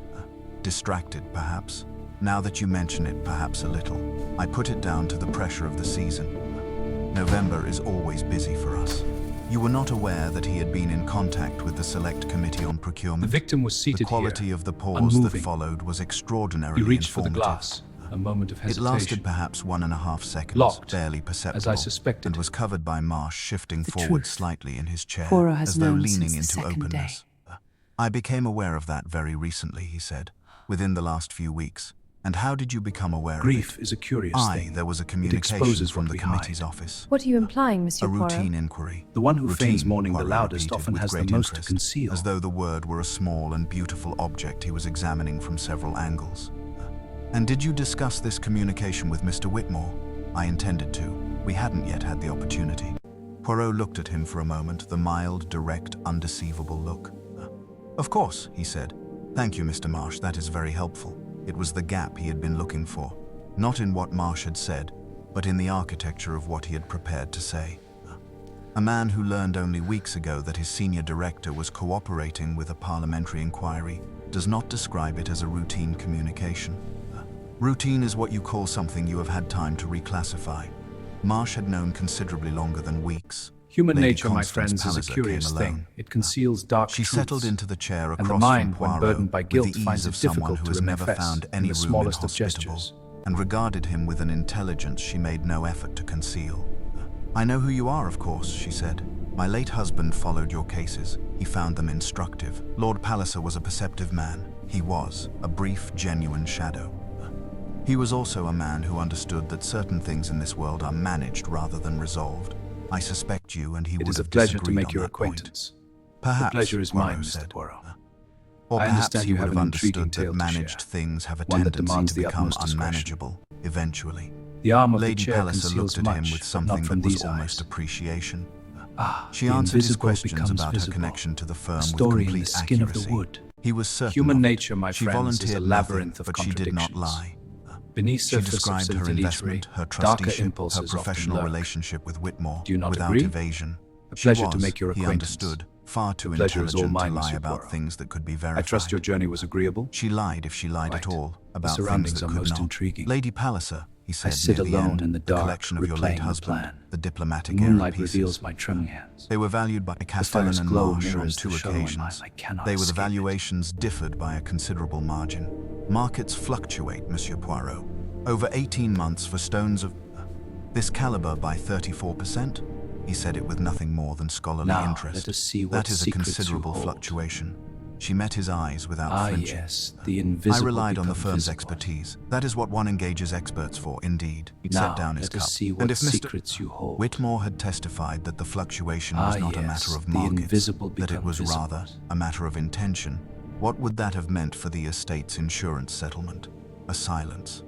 Distracted, perhaps? Now that you mention it, perhaps a little. I put it down to the pressure of the season. November is always busy for us. You were not aware that he had been in contact with the Select Committee on The Procurement? victim was The seated quality here, of the pause unmoving. that followed was extraordinarily He reached for the informative. glass. A moment of It hesitation. lasted perhaps 1.5 seconds, Locked, barely perceptible, as I suspected. and was covered by Marsh shifting The forward truth. slightly in his chair, Poirot has as though known leaning since the into second openness. I became aware of that very recently, he said, within the last few weeks. And how did you become aware Grief of it? is a curious thing. There was a It communication exposes from what the we committee's hide. office. What are you implying, Monsieur A Poirot? routine inquiry. The one who Routine, feigns mourning the Poirot loudest repeated often with has the great most to interest, conceal. as though the word were a small and beautiful object he was examining from several angles. And did you discuss this communication with Mr. Whitmore? I intended to. We hadn't yet had the opportunity. Poirot looked at him for a moment, the mild, direct, undeceivable look. Of course, he said. Thank you, Mr. Marsh, that is very helpful. It was the gap he had been looking for, not in what Marsh had said, but in the architecture of what he had prepared to say. A man who learned only weeks ago that his senior director was cooperating with a parliamentary inquiry does not describe it as a routine communication. Routine is what you call something you have had time to reclassify. Marsh had known considerably longer than weeks. Human Lady nature, my Constance friends, is a Palliser curious came thing. alone. It conceals dark She truths. settled into the chair And the across mind, from when Poirot burdened by guilt, with the finds ease it of someone difficult who to has never manifest found in any the room smallest of inhospitable, gestures. and regarded him with an intelligence she made no effort to conceal. "I know who you are, of course," she said. "My late husband followed your cases. He found them instructive. Lord Palliser was a perceptive man. He was a brief, genuine shadow. He was also a man who understood that certain things in this world are managed rather than resolved. I suspect you and he It would is a have pleasure to disagreed make on your that point. acquaintance. Perhaps, The pleasure is Poirot mine, Mr. said. Poirot. Or I perhaps understand he you would have have an intriguing understood tale that to managed share, things have a one that tendency demands to the become utmost discretion. unmanageable, eventually. The arm of Lady the chair Palliser conceals looked at him much, with but something not from that was these almost eyes. appreciation. She The answered his invisible questions becomes about her visible. connection to the A firm with story in the complete skin of accuracy. the wood. He was certain Human of it. nature, my She friends, is a volunteered labyrinth nothing, of but she did not contradictions. lie. Beneath She surface described her obscenity investment, her darker trusteeship, her impulses often professional lurk. relationship with Whitmore, Do you not without agree? evasion. A She pleasure was, to make your he acquaintance. understood, far too The pleasure is all intelligent mine, to lie Monsieur about Poirot. things that could be verified. I trust your journey was agreeable. She lied if she lied at Right. all The about things surroundings that are could most not. intriguing. Lady Palliser, he said I sit near the alone end, in the the dark, collection of your replaying late the husband, plan. the diplomatic The moonlight air pieces. reveals my trembling hands. They were valued by The Castellan fire's and glow Marsh on mirrors 2 the show, and occasions. I cannot The escape it. valuations differed by a considerable margin. Markets fluctuate, Monsieur Poirot. Over 18 months for stones of this caliber by 34%? He said it with nothing more than scholarly Now, interest. let us see what That is a secrets you considerable hold. fluctuation. She met his eyes without flinching. Yes, the invisible I relied on the become firm's visible. expertise. That is what one engages experts for, indeed. He Now, set down his let cup. us see what And if Mr. secrets you hold. Whitmore had testified that the fluctuation was not a matter of the markets, invisible that it become was visible. rather a matter of intention, what would that have meant for the estate's insurance settlement? A silence.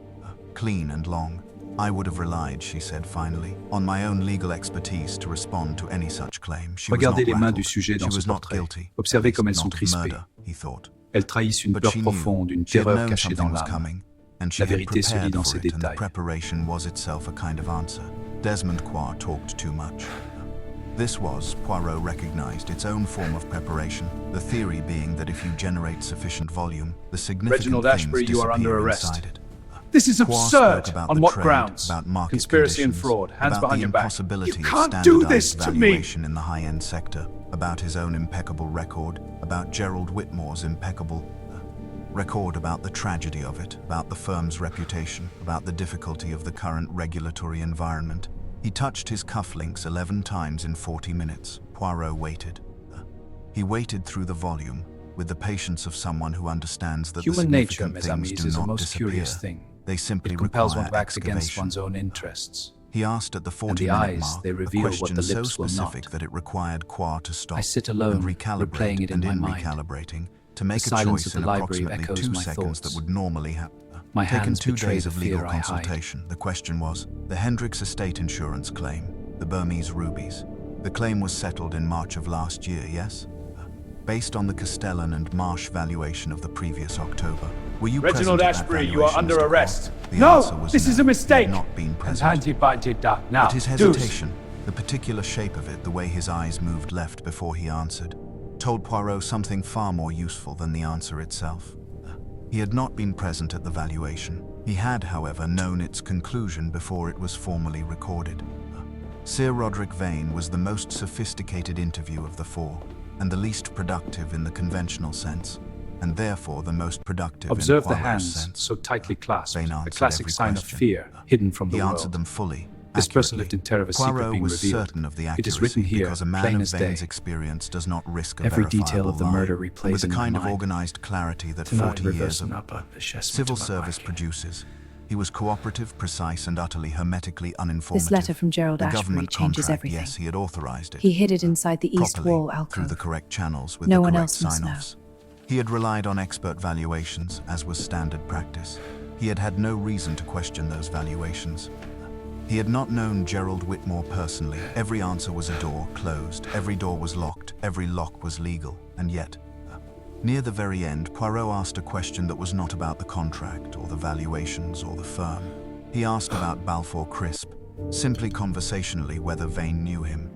Clean and long. I would have relied, she said finally, on my own legal expertise to respond to any such claim. She was Regardez not les mains du rattled. sujet She dans was ce not portrait. guilty. Observez At comme least elles sont not of crispées. murder, he thought. Elles trahissent une But peur she knew. profonde, une She had terreur known cachée dans something was l'âme. coming, and she La had vérité se lit prepared dans for ses it, and the détails. preparation was itself a kind of answer. Desmond Coir talked too much. This was, Poirot recognized, its own form of preparation, the theory being that if you generate sufficient volume, the significant Reginald things Ashbury, you are disappear under arrest. inside it. This is Poir absurd. spoke about On the what trade, grounds? about market Conspiracy and conditions, fraud. Hands about behind the your back. impossibility You of can't do this standardized to me. valuation in the high-end sector, about his own impeccable record, about Gerald Whitmore's impeccable record, about the tragedy of it, about the firm's reputation, about the difficulty of the current regulatory environment. He touched his cufflinks 11 times in 40 minutes. Poirot waited. He waited through the volume, with the patience of someone who understands that Human the nature, significant mes things amis, do is a not most disappear. curious thing. They simply It compels one require to act against excavation. one's own interests. He asked at the And the 40-minute eyes, mark, they a reveal what question the so lips will specific not. that it required Coir to stop I sit alone, and recalibrate, replaying it in and my in mind. recalibrating, to make The a silence choice of in the library approximately echoes 2 my seconds thoughts. that would normally have My taken hands 2 betray days the of legal fear I hide. consultation. The question was, the Hendricks estate insurance claim, the Burmese rubies. The claim was settled in March of last year, yes? Based on the Castellan and Marsh valuation of the previous October. Were you Reginald present at that Ashbury, you are valuation, under Mr. Coir? arrest. The No, answer was this no. is a He had mistake. not been And present. handy by did that. Now, But his deuce. hesitation, the particular shape of it, the way his eyes moved left before he answered, told Poirot something far more useful than the answer itself. He had not been present at the valuation. He had, however, known its conclusion before it was formally recorded. Sir Roderick Vane was the most sophisticated interview of the 4, and the least productive in the conventional sense, and therefore the most productive Observe in the Poirot's hands, sense. so tightly clasped, Vane a answered classic every sign question. of fear, hidden from the He world. answered them fully. This person accurately. lived in terror of a secret Poirot being was revealed. certain of the It accuracy is written here, because a man plain of as Vane's day. experience does not risk a Every verifiable detail of the lie, murder and replays with the in my kind of mind. organized clarity that Tonight, 40 years reversing of up a chestnut civil to my service back. produces. He was cooperative, precise, and utterly hermetically uninformative. This letter from Gerald the Ashbury government changes contract, everything. yes, he had authorized it. He hid it inside the east properly, wall through alcove. the correct channels with No the one correct else must know. sign-offs. He had relied on expert valuations, as was standard practice. He had had no reason to question those valuations. He had not known Gerald Whitmore personally. Every answer was a door closed, every door was locked, every lock was legal, and yet, near the very end, Poirot asked a question that was not about the contract, or the valuations, or the firm. He asked about Balfour Crisp, simply conversationally whether Vane knew him.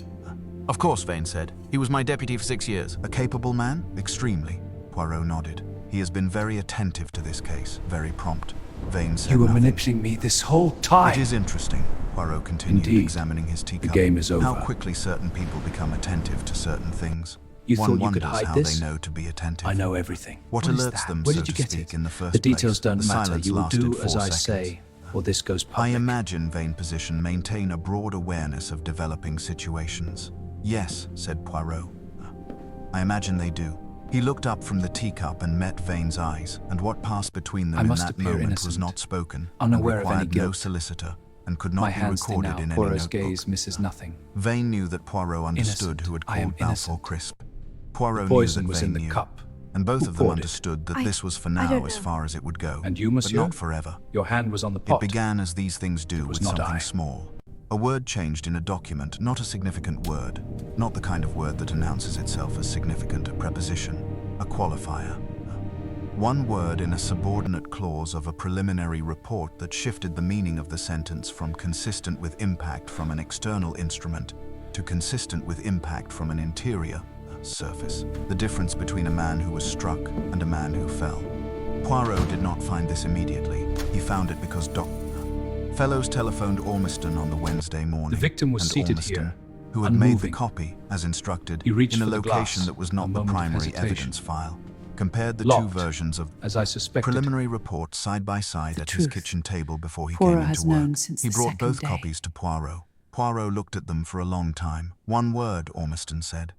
Of course, Vane said. He was my deputy for 6 years. A capable man? Extremely. Poirot nodded. He has been very attentive to this case, very prompt. Vane said You were nothing. manipulating me this whole time. It is interesting, Poirot continued, Indeed. examining his teacup. The game is over. How quickly certain people become attentive to certain things. You One thought you wonders could hide how this? they know to be attentive. I know everything. What is alerts that? them, Where so did you to get speak, it? in the first The details place? don't The matter. silence You will lasted do 4 as I seconds. say, or this goes public. I imagine, vain position, maintain a broad awareness of developing situations. Yes, said Poirot. I imagine they do. He looked up from the teacup and met Vane's eyes, and what passed between them I in must that appear moment innocent, was not spoken, unaware and of any required no guilt. solicitor, and could not My be hands stay recorded now. in any Poirot's notebook. gaze misses nothing. Vane knew that Poirot understood Innocent. who had I am called Balfour innocent. crisp. Poirot The knew poison that was Vane in the knew, cup. and both Who of them poured it? understood that I- this was for I now don't as know. far as it would go, And you, but monsieur? not forever. Your hand was on the It pot. began as these things do, was with not something I. small. A word changed in a document, not a significant word, not the kind of word that announces itself as significant, a preposition, a qualifier. One word in a subordinate clause of a preliminary report that shifted the meaning of the sentence from consistent with impact from an external instrument to consistent with impact from an interior surface. The difference between a man who was struck and a man who fell. Poirot did not find this immediately. He found it because Fellows telephoned Ormiston on the Wednesday morning. The victim was and seated Ormiston, here, who had made the unmoving. copy, as instructed, He reached in a for the location glass, that was a not the moment of primary hesitation. evidence file. Compared the two Locked, versions of as I suspected. preliminary report side by side The at his truth. kitchen table before he Poirot came has into work. known since He the brought second both day. copies to Poirot. Poirot looked at them for a long time. One word, Ormiston said.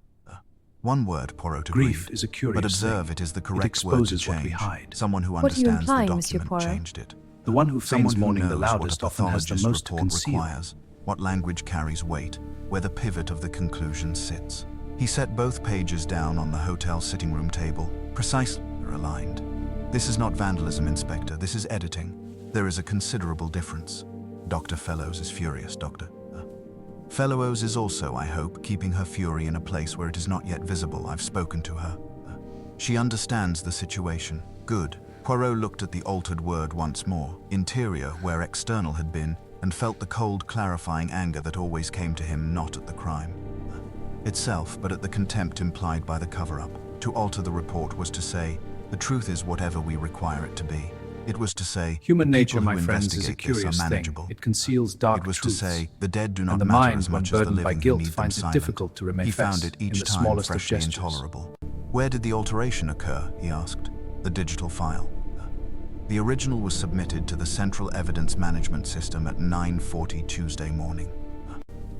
One word, Poirot agreed. Grief is a curious But observe, thing. it is the It correct word to exposes what we change. hide. Someone who What are you understands the implying, Monsieur document Poirot? changed it. The one who Someone feigns who mourning the knows what a loudest often has the pathologist's most to report conceal. requires, what language carries weight, where the pivot of the conclusion sits. He set both pages down on the hotel sitting room table, precisely aligned. This is not vandalism, Inspector, this is editing. There is a considerable difference. Dr. Fellows is furious, Doctor. Fellows is also, I hope, keeping her fury in a place where it is not yet visible. I've spoken to her. She understands the situation. Good. Poirot looked at the altered word once more, interior where external had been, and felt the cold, clarifying anger that always came to him not at the crime itself, but at the contempt implied by the cover-up. To alter the report was to say, the truth is whatever we require it to be. It was to say, Human the nature, people my who friends, is a investigate this curious are thing. manageable. It conceals dark It was truths. to say, the dead do not And the matter mind, as when much as the burdened by living who guilt, need them finds it silent. difficult to remain He found fast it in each the time smallest of freshly gestures. intolerable. Where did the alteration occur, he asked. The digital file. The original was submitted to the Central Evidence Management System at 9:40 Tuesday morning.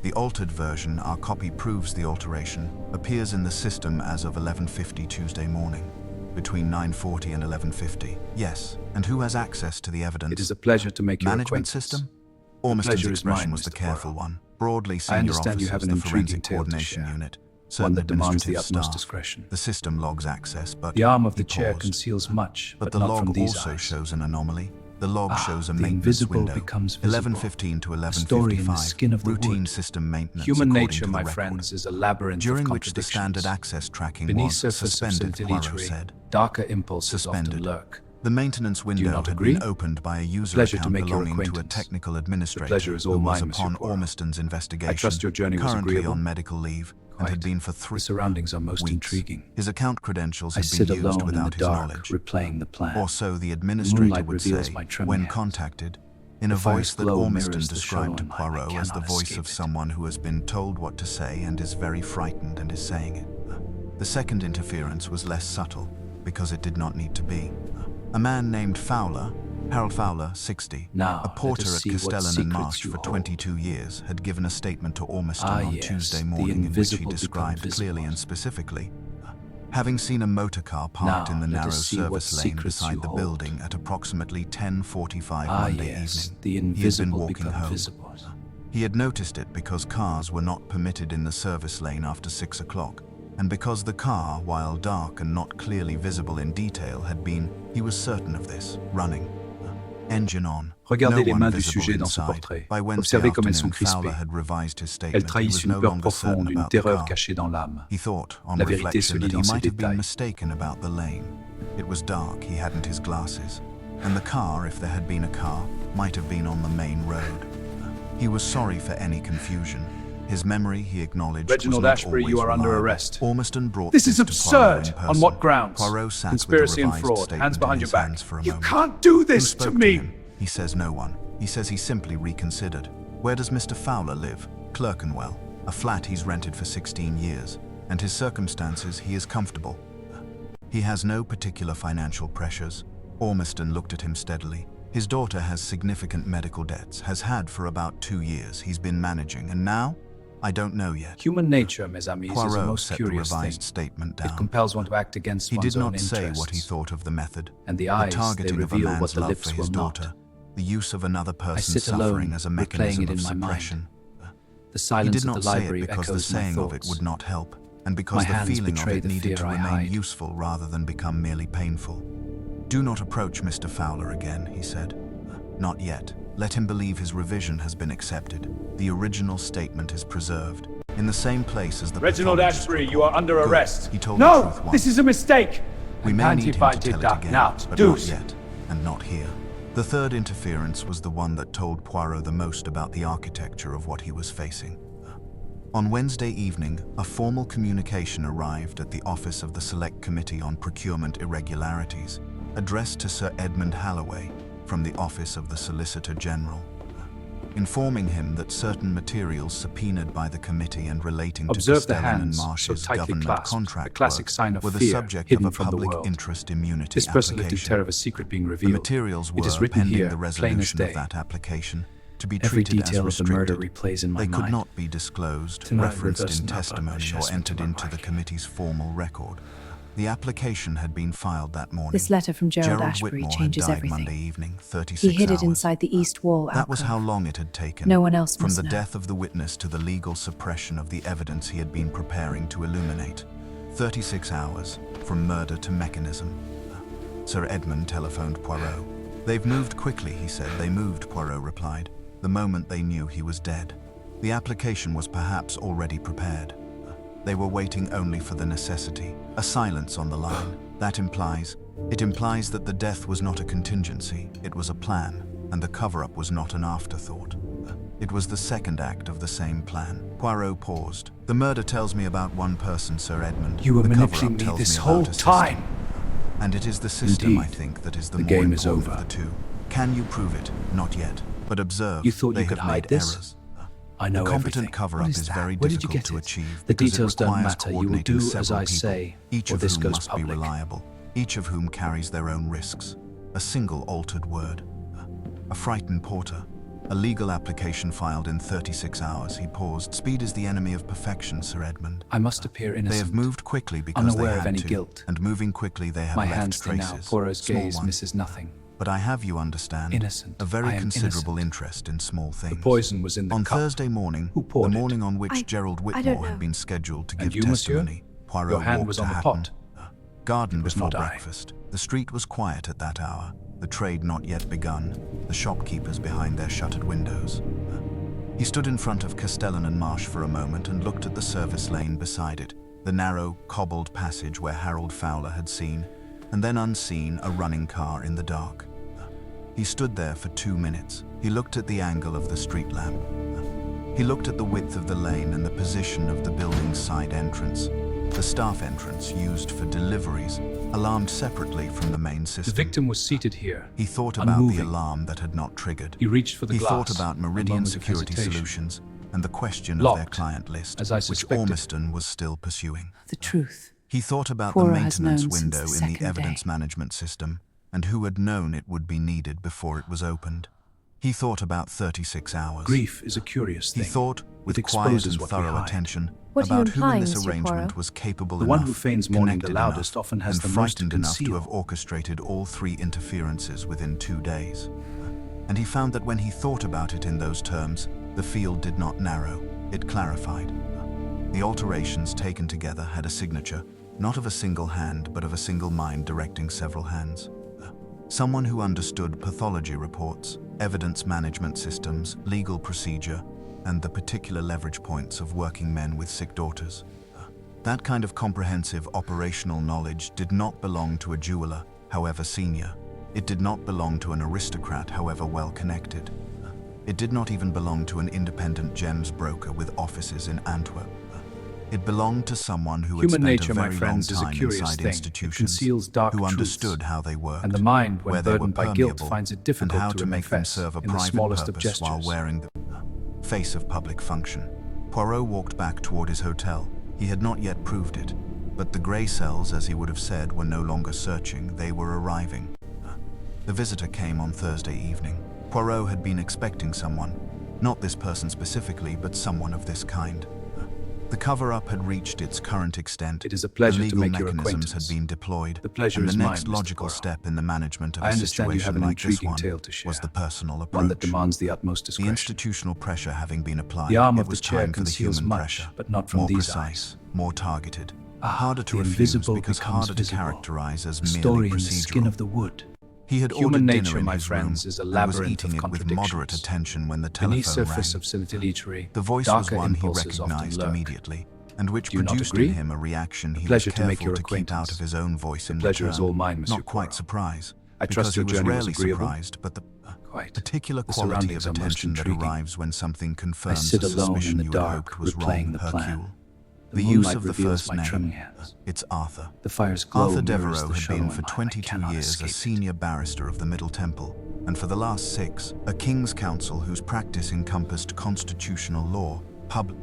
The altered version, our copy proves the alteration, appears in the system as of 11:50 Tuesday morning. Between 9:40 and 11:50. Yes. And who has access to the evidence? It is a pleasure to make your Management acquaintance. system? Ormiston's pleasure is expression mine, was the Mr. careful Poirot. one. Broadly, I senior understand you officers, have an the intriguing forensic tale to coordination share. unit, One certain that demands the administrative utmost staff. discretion. The system logs access, but The arm of the he chair paused. conceals much, But but the not log from these also eyes. shows an anomaly. The log shows a the maintenance invisible window. becomes visible. 11:15 to A story in the 11:55. skin of the Routine wood. system maintenance. Human according nature, to the my record. friends, is a labyrinth During of which the standard contradictions. access tracking Beneath was surface of suspended, Poirot scintillatory, said. darker impulses Suspended. often lurk. The maintenance window not had agree? been opened by a user Pleasure to account make your belonging to a acquaintance. technical administrator pleasure is all who was mine, Monsieur upon Poirot. Ormiston's investigation, I trust your journey was currently agreeable? on medical leave, and had Quite. been for 3 The surroundings are most weeks. intriguing. His account credentials I had sit been used alone in the without his dark, knowledge. replaying the plan. Or so the administrator moonlight would reveals say my trembling when hands. contacted, in a The fire's voice that glow Ormiston mirrors the described to show, and I Poirot as the cannot voice escape of it. someone who has been told what to say and is very frightened and is saying it. The second interference was less subtle, because it did not need to be. A man named Fowler, Harold Fowler, 60, Now, a porter let us at see what Castellan and secrets Marsh you for hold. 22 years, had given a statement to Ormiston on Yes, Tuesday the morning in which he invisible described become clearly visible. and specifically having seen a motor car parked Now, in the let narrow us see what service lane secrets beside you the hold. building at approximately 10:45 Monday yes, evening. the He had been invisible walking become home. visible. He had noticed it because cars were not permitted in the service lane after 6 o'clock, and because the car, while dark and not clearly visible in detail, had been, he was certain of this, running. Engine on. Regardez No les one mains du visible sujet dans ce inside. portrait. By Wednesday Observez comme elles sont afternoon, Fowler crispées. had revised his Elles statement. He trahissent was une no peur longer certain profonde, une about the terreur car. cachée dans l'âme. He thought, on La vérité se reflection, lit that he dans ces might have been détails. mistaken about the lane. It was dark, he hadn't his glasses. And the car, if there had been a car, might have been on the main road. He was sorry for any confusion. His memory, he acknowledged, Reginald was not Ashbury, always you are under reliable. arrest. Ormiston brought This is to Poirot absurd. in On person. what grounds? Poirot sat Conspiracy with and the revised fraud. statement Hands behind in your his back. hands for a You moment. can't do Who this spoke to me. him? He says no one. He says he simply reconsidered. Where does Mr. Fowler live? Clerkenwell, a flat he's rented for 16 years, and his circumstances, he is comfortable. He has no particular financial pressures. Ormiston looked at him steadily. His daughter has significant medical debts, has had for about 2 years. He's been managing, and now? I don't know yet. Human nature, mes amis, is a Poirot most set the curious thing. revised statement down. It compels one to act against He one's did own not say interests. what he thought of the method, And the the eyes, they targeting of a reveal what man's the love lips for his will daughter, not. the use of another person's sit suffering alone, as a replaying mechanism it of in my mind. suppression. The He silence did of not the say it library because the echoes my saying of thoughts. it would not help, and because My the hands feeling of betray it the needed to fear I remain hide. useful rather than become merely painful. Do not approach Mr. Fowler again, he said. Not yet. Let him believe his revision has been accepted. The original statement is preserved, in the same place as the Reginald pathologist's Ashbury, report. you are under Good. arrest. He told the No, truth once. this is a mistake. We may need him to Antibited tell it duck again, now. but Deuce. not yet, and not here. The third interference was the one that told Poirot the most about the architecture of what he was facing. On Wednesday evening, a formal communication arrived at the office of the Select Committee on Procurement Irregularities, addressed to Sir Edmund Halloway from the Office of the Solicitor General, informing him that certain materials subpoenaed by the committee and relating Observe to the Castellan and hands, so Marsh's tightly government clasped, contract a classic work sign of were the fear subject hidden of a from the public world. interest immunity This person lived in application. terror of a secret being The revealed. materials It is were, written pending here, the plain as resolution day. of that application, to be Every treated as detail of the murder restricted. replays in my They could mind. not be disclosed, Tonight referenced reverse in not by my testimony, or chest, entered but to my into the liking. committee's formal record. The application had been filed that morning. This letter from Gerald Ashbury Whitmore changes had died everything. Monday evening, 36 He hid hours. it inside the east wall That was how alcove. long it had taken. No one else From must the know. death of the witness to the legal suppression of the evidence he had been preparing to illuminate. 36 hours, from murder to mechanism. Sir Edmund telephoned Poirot. They've moved quickly, he said. They moved, Poirot replied, the moment they knew he was dead. The application was perhaps already prepared. They were waiting only for the necessity. A silence on the line. It implies that the death was not a contingency, it was a plan, and the cover-up was not an afterthought. It was the second act of the same plan. Poirot paused. The murder tells me about one person, Sir Edmund. You were The manipulating cover-up me tells this me whole about a system. time. And it is the system, Indeed. I think, that is the The more game is important over. of the two. Can you prove it? Not yet. But observe, You thought they you could have hide made this? errors. I know A competent everything. cover-up What is that? very Where did you difficult get to it? achieve The because it details don't requires matter. You will coordinating do as several I people, say, each or of this whom goes must public. be reliable, each of whom carries their own risks. A single altered word. A frightened porter. A legal application filed in 36 hours. He paused. Speed is the enemy of perfection, Sir Edmund. I must appear innocent. They have moved quickly because unaware they of had any to, guilt. and moving quickly they have My left hands stay now. traces. Poirot's Small gaze ones. misses nothing. But I have, you understand, Innocent. a very I am considerable innocent. interest in small things. The poison was in the On cup. Thursday morning, Who the poured it? morning on which I- Gerald I don't Whitmore had know. been scheduled to And give you, monsieur? testimony, Poirot Your hand walked was to on the Hatton. pot. Garden was before not I. breakfast. The street was quiet at that hour, the trade not yet begun, the shopkeepers behind their shuttered windows. He stood in front of Castellan and Marsh for a moment and looked at the service lane beside it, the narrow, cobbled passage where Harold Fowler had seen, and then unseen, a running car in the dark. He stood there for 2 minutes. He looked at the angle of the street lamp. He looked at the width of the lane and the position of the building's side entrance, the staff entrance used for deliveries, alarmed separately from the main The system. victim was seated here. He thought about unmoving. the alarm that had not triggered. He reached for the He glass. thought about A Meridian moment of Security hesitation. Solutions and the question of their Locked, client list, as I which suspected. Ormiston was still pursuing. The truth. He thought about Poirot the has maintenance known since window the in the second evidence day. management system and who had known it would be needed before it was opened. He thought about 36 hours. Grief is a curious He thing. thought, with It quiet exposes and what we thorough hide. attention, What are you about who in implying, this Monsieur arrangement Poirot? was capable The enough, one who feigns mourning the connected loudest enough, often has and the most to frightened enough to conceal. have orchestrated all 3 interferences within 2 days. And he found that when he thought about it in those terms, the field did not narrow, it clarified. The alterations taken together had a signature, not of a single hand, but of a single mind directing several hands. Someone who understood pathology reports, evidence management systems, legal procedure, and the particular leverage points of working men with sick daughters. That kind of comprehensive operational knowledge did not belong to a jeweler, however senior. It did not belong to an aristocrat, however well connected. It did not even belong to an independent gems broker with offices in Antwerp. It belonged to someone who had Human spent nature, a my very long friends, is a time curious inside thing. It institutions, conceals dark who truths. understood how they worked, And the mind, when where they were burdened by guilt, permeable, finds it and difficult how to to make them confess serve a in the private smallest of purpose while gestures. wearing face of public function. Poirot walked back toward his hotel. He had not yet proved it, but the grey cells, as he would have said, were no longer searching, they were arriving. The visitor came on Thursday evening. Poirot had been expecting someone, not this person specifically, but someone of this kind. The cover-up had reached its current extent. It is a pleasure the to legal make your mechanisms had acquaintance. been deployed, The pleasure and is the mine, next Mr. logical Poirot. step in the management of I a understand you situation have an like this intriguing one tale to share, was the personal approach. one that demands the utmost The discretion. institutional pressure having been applied, The arm it of the was chair time for the conceals human much, pressure, but not from more these precise, eyes. more targeted, Ah, harder to the refuse invisible because becomes harder to visible. characterize as The merely story in the skin procedural. of the wood. He had Human ordered nature, dinner in my his friends, room is a and was labyrinth eating of it with moderate contradictions. attention when the Beneath telephone surface rang. of subtlety, The voice was darker one he impulses often recognized lurk. immediately, and which Do you not produced agree? in him a reaction he was pleasure to make careful your to keep out acquaintance. of his own voice in pleasure return. is all mine, Monsieur Not quite Poirot. surprise, I because trust he your was journey was rarely agreeable? surprised, but the Quite. particular The quality of surroundings are most attention that intriguing. arrives when something I confirms sit a alone in suspicion the you had dark, hoped was replaying wrong, the plan. Hercule. The The use moonlight of the reveals first my name, trembling hands. it's Arthur. The fire's glow Arthur mirrors Devereux the had shadow been in for mine. I 22 cannot years a escape it. senior barrister of the Middle Temple, and for the last 6, a King's Counsel whose practice encompassed constitutional law, public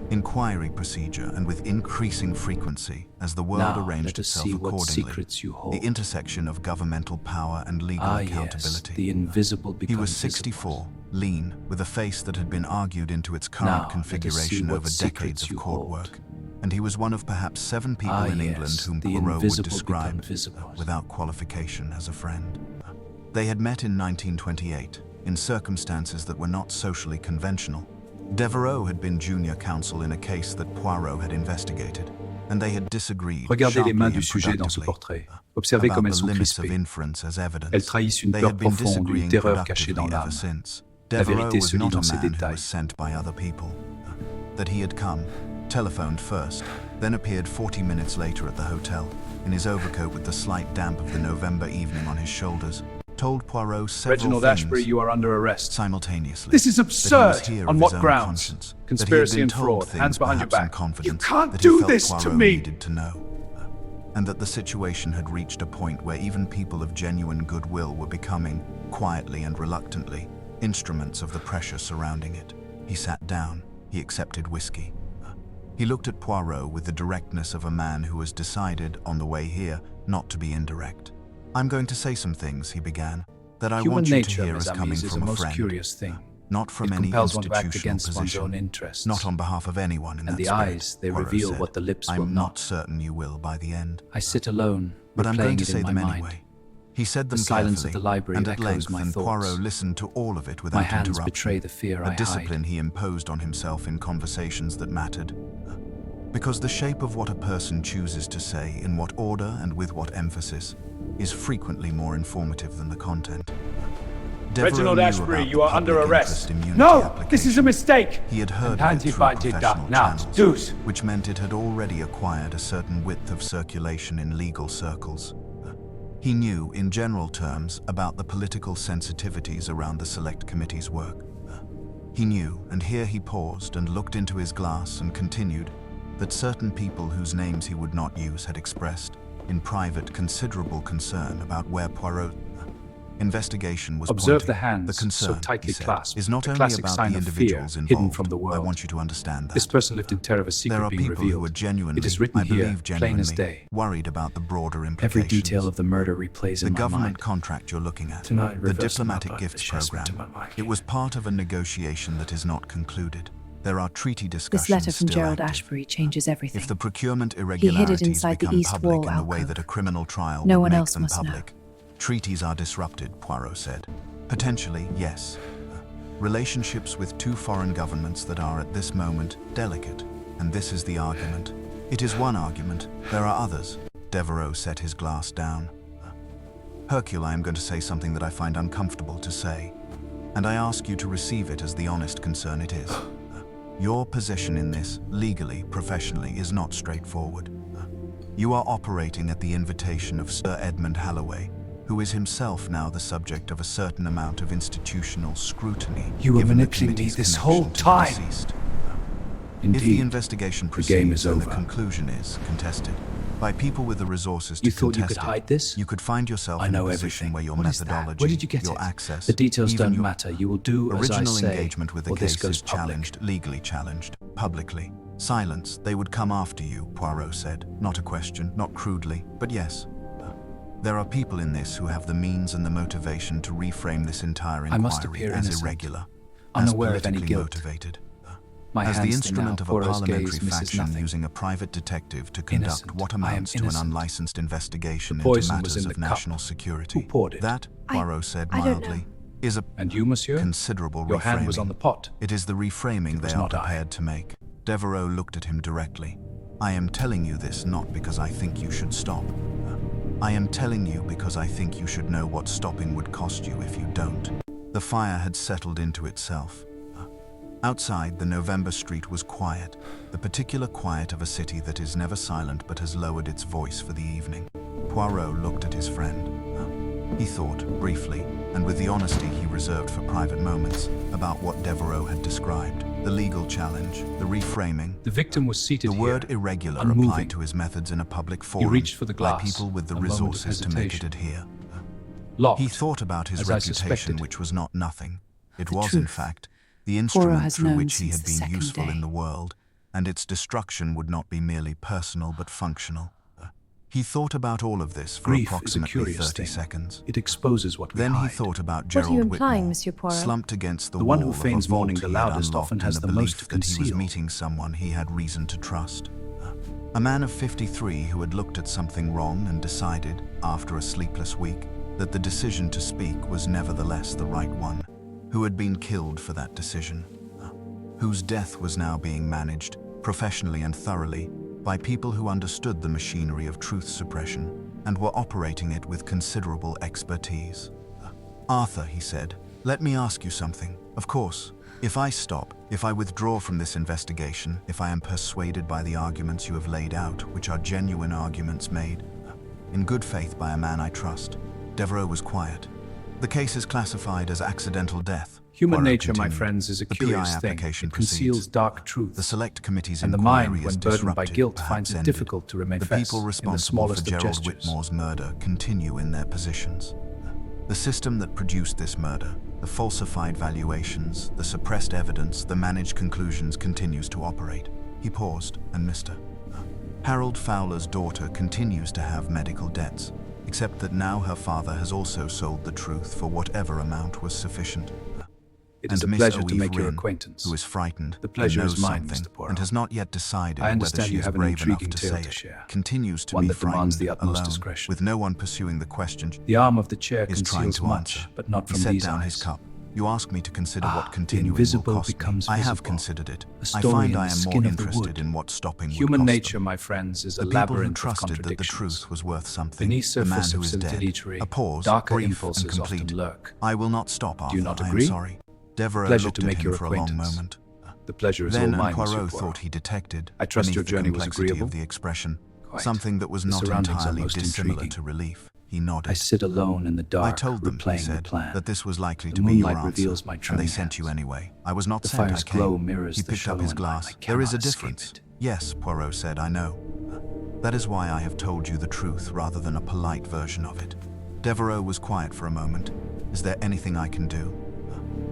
inquiry procedure, and with increasing frequency as the world Now, arranged let us itself see what accordingly. secrets you hold. The intersection of governmental power and legal Ah, accountability. yes, the invisible becomes He was visible. 64, lean, with a face that had been argued into its current Now, let us configuration see what over secrets decades of you court hold. work. And he was one of perhaps 7 people Ah, in yes, England whom the Poirot would invisible describe, become visible. without qualification, as a friend. They had met in 1928, in circumstances that were not socially conventional. Devereux had been junior counsel in a case that Poirot had investigated, and they had disagreed Regardez les sharply mains du and sujet dans ce productively portrait. Observez about comme the elles sont limits of crispées. inference as evidence. Elles trahissent une They peur had been profonde, une disagreeing terreur cachée dans productively ever l'âme. since. La Devereux vérité was se lit not a dans ces man who détails. was sent by other people. That he had come, telephoned first, then appeared 40 minutes later at the hotel, in his overcoat with the slight damp of the November evening on his shoulders, told Poirot several Reginald things Ashbury, you are under arrest. simultaneously. This is That he was absurd. here On of what his own grounds? conscience, Conspiracy that he had and been told fraud. things Hands behind your perhaps in back. confidence You can't that he do felt this to Poirot me. needed to know. And that the situation had reached a point where even people of genuine goodwill were becoming, quietly and reluctantly, instruments of the pressure surrounding it. He sat down. He accepted whiskey. He looked at Poirot with the directness of a man who has decided, on the way here, not to be indirect. "I'm going to say some things," he began, "that I Human want you to nature, hear mes as coming amis, is a from a most friend. curious thing. Not from It any compels one to act institutional against one's own position, interests. not on behalf of anyone in And that the spirit," eyes, they Poirot reveal said. what the lips "I'm will not not. certain you will by the end. I sit alone, But I'm going replaying to it say in my them mind. anyway." He said them The silence carefully, of the library and at echoes length, my and thoughts. Poirot listened to all of it without My hands interruption. betray the fear I A hide. discipline he imposed on himself in conversations that mattered. Because the shape of what a person chooses to say, in what order and with what emphasis, is frequently more informative than the content. Devereux Reginald knew Ashbury, about you the are under public arrest. interest immunity No! This application. is a mistake! He had heard of it Handy through by did professional now, channels, deuce. which meant it had already acquired a certain width of circulation in legal circles. He knew, in general terms, about the political sensitivities around the Select Committee's work. He knew, and here he paused and looked into his glass and continued, that certain people whose names he would not use had expressed, in private, considerable concern about where Poirot investigation was Observe pointing. the hands, The concern, so tightly he said, clasped, is not a only classic about sign the of fear, individuals hidden involved. from the world. I want you to understand that. This person lived in terror of a secret There are being people who are revealed. genuinely, It is written I here, believe plain as genuinely, day. worried about the broader Every implications. detail of the murder replays The in my government mind. contract you're looking at, Tonight, the reverse diplomatic my gifts assessment program, to my mind. it was part of a negotiation that is not concluded. There are treaty discussions This letter from still Gerald active. Ashbury changes everything. If the procurement hid it irregularities inside the become east public wall in the way alcove. that a criminal trial No would one make else them must know. public, treaties are disrupted, Poirot said. Potentially, yes. Relationships with 2 foreign governments that are at this moment delicate, and this is the argument. It is one argument, there are others. Devereux set his glass down. Hercule, I am going to say something that I find uncomfortable to say, and I ask you to receive it as the honest concern it is. Your position in this, legally, professionally, is not straightforward. You are operating at the invitation of Sir Edmund Halloway, who is himself now the subject of a certain amount of institutional scrutiny. You were given the manipulating me committee's this connection whole to the time. deceased. If Indeed, the investigation the game proceeds is and over. the conclusion is contested, by people with the resources to You thought you contest could it, hide this? you could find yourself I in a know position everything. where your What is that? methodology, Where did you get your it? access, The details even don't your matter. You will do as I original say, engagement with the or this case goes is public. challenged, legally challenged, publicly. Silence, they would come after you, Poirot said. Not a question, not crudely, but yes. There are people in this who have the means and the motivation to reframe this entire I must inquiry appear as innocent, irregular, unaware as of any politically guilt. motivated. My As the hands instrument now, of a Poirot's parliamentary gaze misses faction nothing. using a private detective to conduct Innocent. what I am amounts to an innocent. unlicensed investigation The into poison was matters in of the cup. national security. Who poured it? That, Poirot said I don't know. mildly, is a And you, monsieur? considerable Your reframing. hand was on the pot. It is the reframing It was they are not I. prepared to make. Devereaux looked at him directly. I am telling you this not because I think you should stop. I am telling you because I think you should know what stopping would cost you if you don't. The fire had settled into itself. Outside, the November street was quiet, the particular quiet of a city that is never silent but has lowered its voice for the evening. Poirot looked at his friend. He thought, briefly, and with the honesty he reserved for private moments, about what Devereaux had described. The legal challenge, the reframing. The victim was seated The here, word irregular unmoving. applied to his methods in a public forum reached for the by glass, people with the a moment of resources to make it hesitation. adhere. Locked, He thought about his as I reputation, suspected. which was not nothing. It The was, in truth. fact, the instrument has through known which he since had the been second useful day. in the world, and its destruction would not be merely personal but functional. He thought about all of this for Grief is a approximately curious 30 thing. seconds. It exposes what we Then he hide. thought about What are Gerald you implying, Whitmore, Monsieur Poirot? slumped against the The one wall who of a feigns vault mourning the he had loudest unlocked often in has the the belief most to that he was conceal. meeting someone he had reason to trust. A man of 53 who had looked at something wrong and decided, after a sleepless week, that the decision to speak was nevertheless the right one, who had been killed for that decision, whose death was now being managed, professionally and thoroughly, by people who understood the machinery of truth suppression and were operating it with considerable expertise. Arthur, he said, let me ask you something. Of course, if I stop, if I withdraw from this investigation, if I am persuaded by the arguments you have laid out, which are genuine arguments made in good faith by a man I trust. Devereaux was quiet. The case is classified as accidental death. Human Poirot nature, my continued. friends, is a The curious PI thing. application It conceals proceeds. dark truths. The Select Committee's And the inquiry mind, is when burdened by disrupted, guilt, perhaps finds it ended. difficult to remain The fast people in the responsible for smallest of Gerald gestures. Whitmore's murder continue in their positions. The system that produced this murder, the falsified valuations, the suppressed evidence, the managed conclusions continues to operate. He paused, and Mr. Harold Fowler's daughter continues to have medical debts, except that now her father has also sold the truth for whatever amount was sufficient. It is a And Miss pleasure to Oeve make your Rynn, acquaintance. who is frightened, The pleasure and is knows mine, something, Mr. Poirot. and has not yet decided I whether understand she you is have an brave enough intriguing to tale say to it, share. continues to One be that demands frightened, the utmost alone, discretion. with no one pursuing the question The arm of the chair is trying conceals to much, answer. but not He from set these down eyes. his cup. You ask me to consider Ah, what the continuing will invisible cost me. becomes I have visible. considered it. A I story find in I the am skin more of the interested wood. in what stopping would Human cost nature, them. my friends, is a The people who labyrinth of trusted that the contradictions. truth was worth something, Beneath the man surface who of is dead. scintillatory, A pause, darker brief and impulses complete. often lurk. I will not stop, Arthur. you not I am agree? sorry. Devereaux Pleasure looked to at make him your for a long acquaintance. moment. The pleasure is Then all mine, Monsieur Poirot Poirot. thought he detected, I trust beneath your the journey was complexity agreeable? of the expression, Quite. something that was The not surroundings are entirely most dissimilar intriguing. to relief. He nodded. I sit alone in the dark, I told them, he replaying the said, plan. that this was likely The to be your moonlight answer, reveals my and they trembling sent you hands. anyway. I was not The sent, I fire's came. glow mirrors He the picked up shadow his in mine. glass. I There is a cannot escape difference. it. Yes, Poirot said, I know. That is why I have told you the truth rather than a polite version of it. Devereaux was quiet for a moment. Is there anything I can do?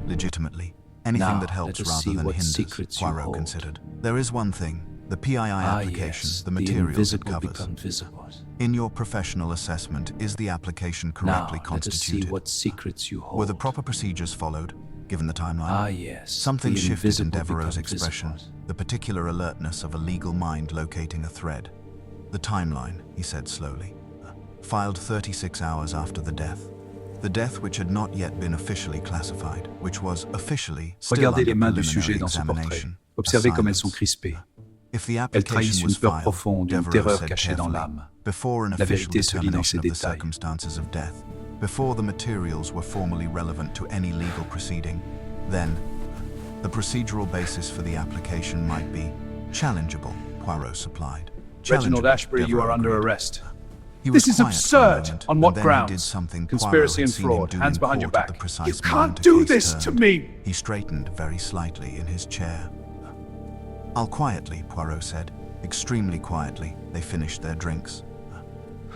Legitimately. Anything Now, that helps let us rather see than what hinders, secrets you Poirot hold. considered. There is one thing. The PII application, yes, the materials it invisible covers. become visible. In your professional assessment, is the application correctly Now, let us see constituted? what secrets you hold. Were the proper procedures followed, given the timeline? Ah, yes. Something the shifted in invisible Devereaux's become expression, visible. the particular alertness of a legal mind locating a thread. The timeline, he said slowly, filed 36 hours after the death. The death which had not yet been officially classified, which was officially still Regardez les under mains du preliminary sujet dans ce portrait. examination. Observez A comme elles sont silence. crispées. If the Elles application trahissent was une peur filed, profonde, une Devereaux terreur said cachée dans carefully, l'âme. before an La official vérité se lit dans determination ses of the détails. circumstances of death, before the materials were formally relevant to any legal proceeding, then the procedural basis for the application might be challengeable, Poirot supplied. Reginald Challengeable, Ashbury, you are Devereaux under agreed. arrest. He was This is quiet for a absurd. moment, On and what then grounds? He did something Conspiracy Poirot and had seen him fraud. do Hands in behind your court at back. the precise You can't moment a do case this to turned. me. He straightened very slightly in his chair. I'll quietly, Poirot said. Extremely quietly, they finished their drinks.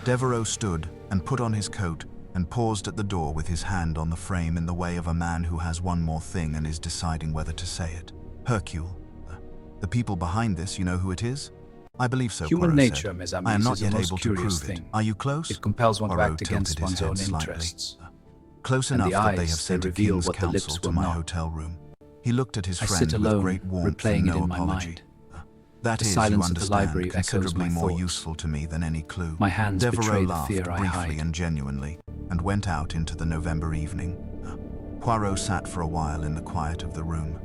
Devereux stood and put on his coat and paused at the door with his hand on the frame in the way of a man who has one more thing and is deciding whether to say it. Hercule. The people behind this, you know who it is? I believe so, Human Poirot nature, said. mes I am amis, not is a yet most able to curious prove it. thing. Are you close? It compels one to Poirot act against tilted his one's head own slightly. interests. Close And enough the that they eyes, have sent they a reveal king's what the lips counsel to will my not. hotel room. He looked at his I friend sit with alone, great warmth replaying and it no in my apology. mind. That The is, you silence of the understand, library echoes considerably my more thoughts. useful to me than any clue. My hands Devereux betray the laughed fear I briefly hide. and genuinely, and went out into the November evening. Poirot sat for a while in the quiet of the room.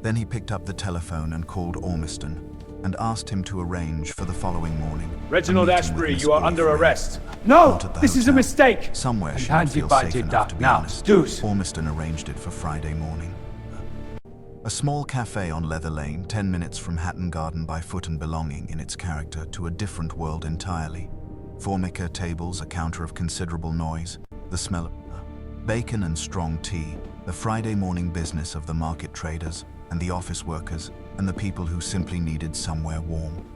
Then he picked up the telephone and called Ormiston, and asked him to arrange for the following morning. Reginald a meeting with Ashbury, Miss you are under Orfrey. arrest. Not No! at the This is a hotel. mistake! Somewhere And she would hand feel you by safe to enough Doc. to be Now, honest. deuce! Ormiston arranged it for Friday morning. A small cafe on Leather Lane, 10 minutes from Hatton Garden by foot and belonging in its character to a different world entirely. Formica tables, a counter of considerable noise, the smell of bacon and strong tea, the Friday morning business of the market traders and the office workers and the people who simply needed somewhere warm.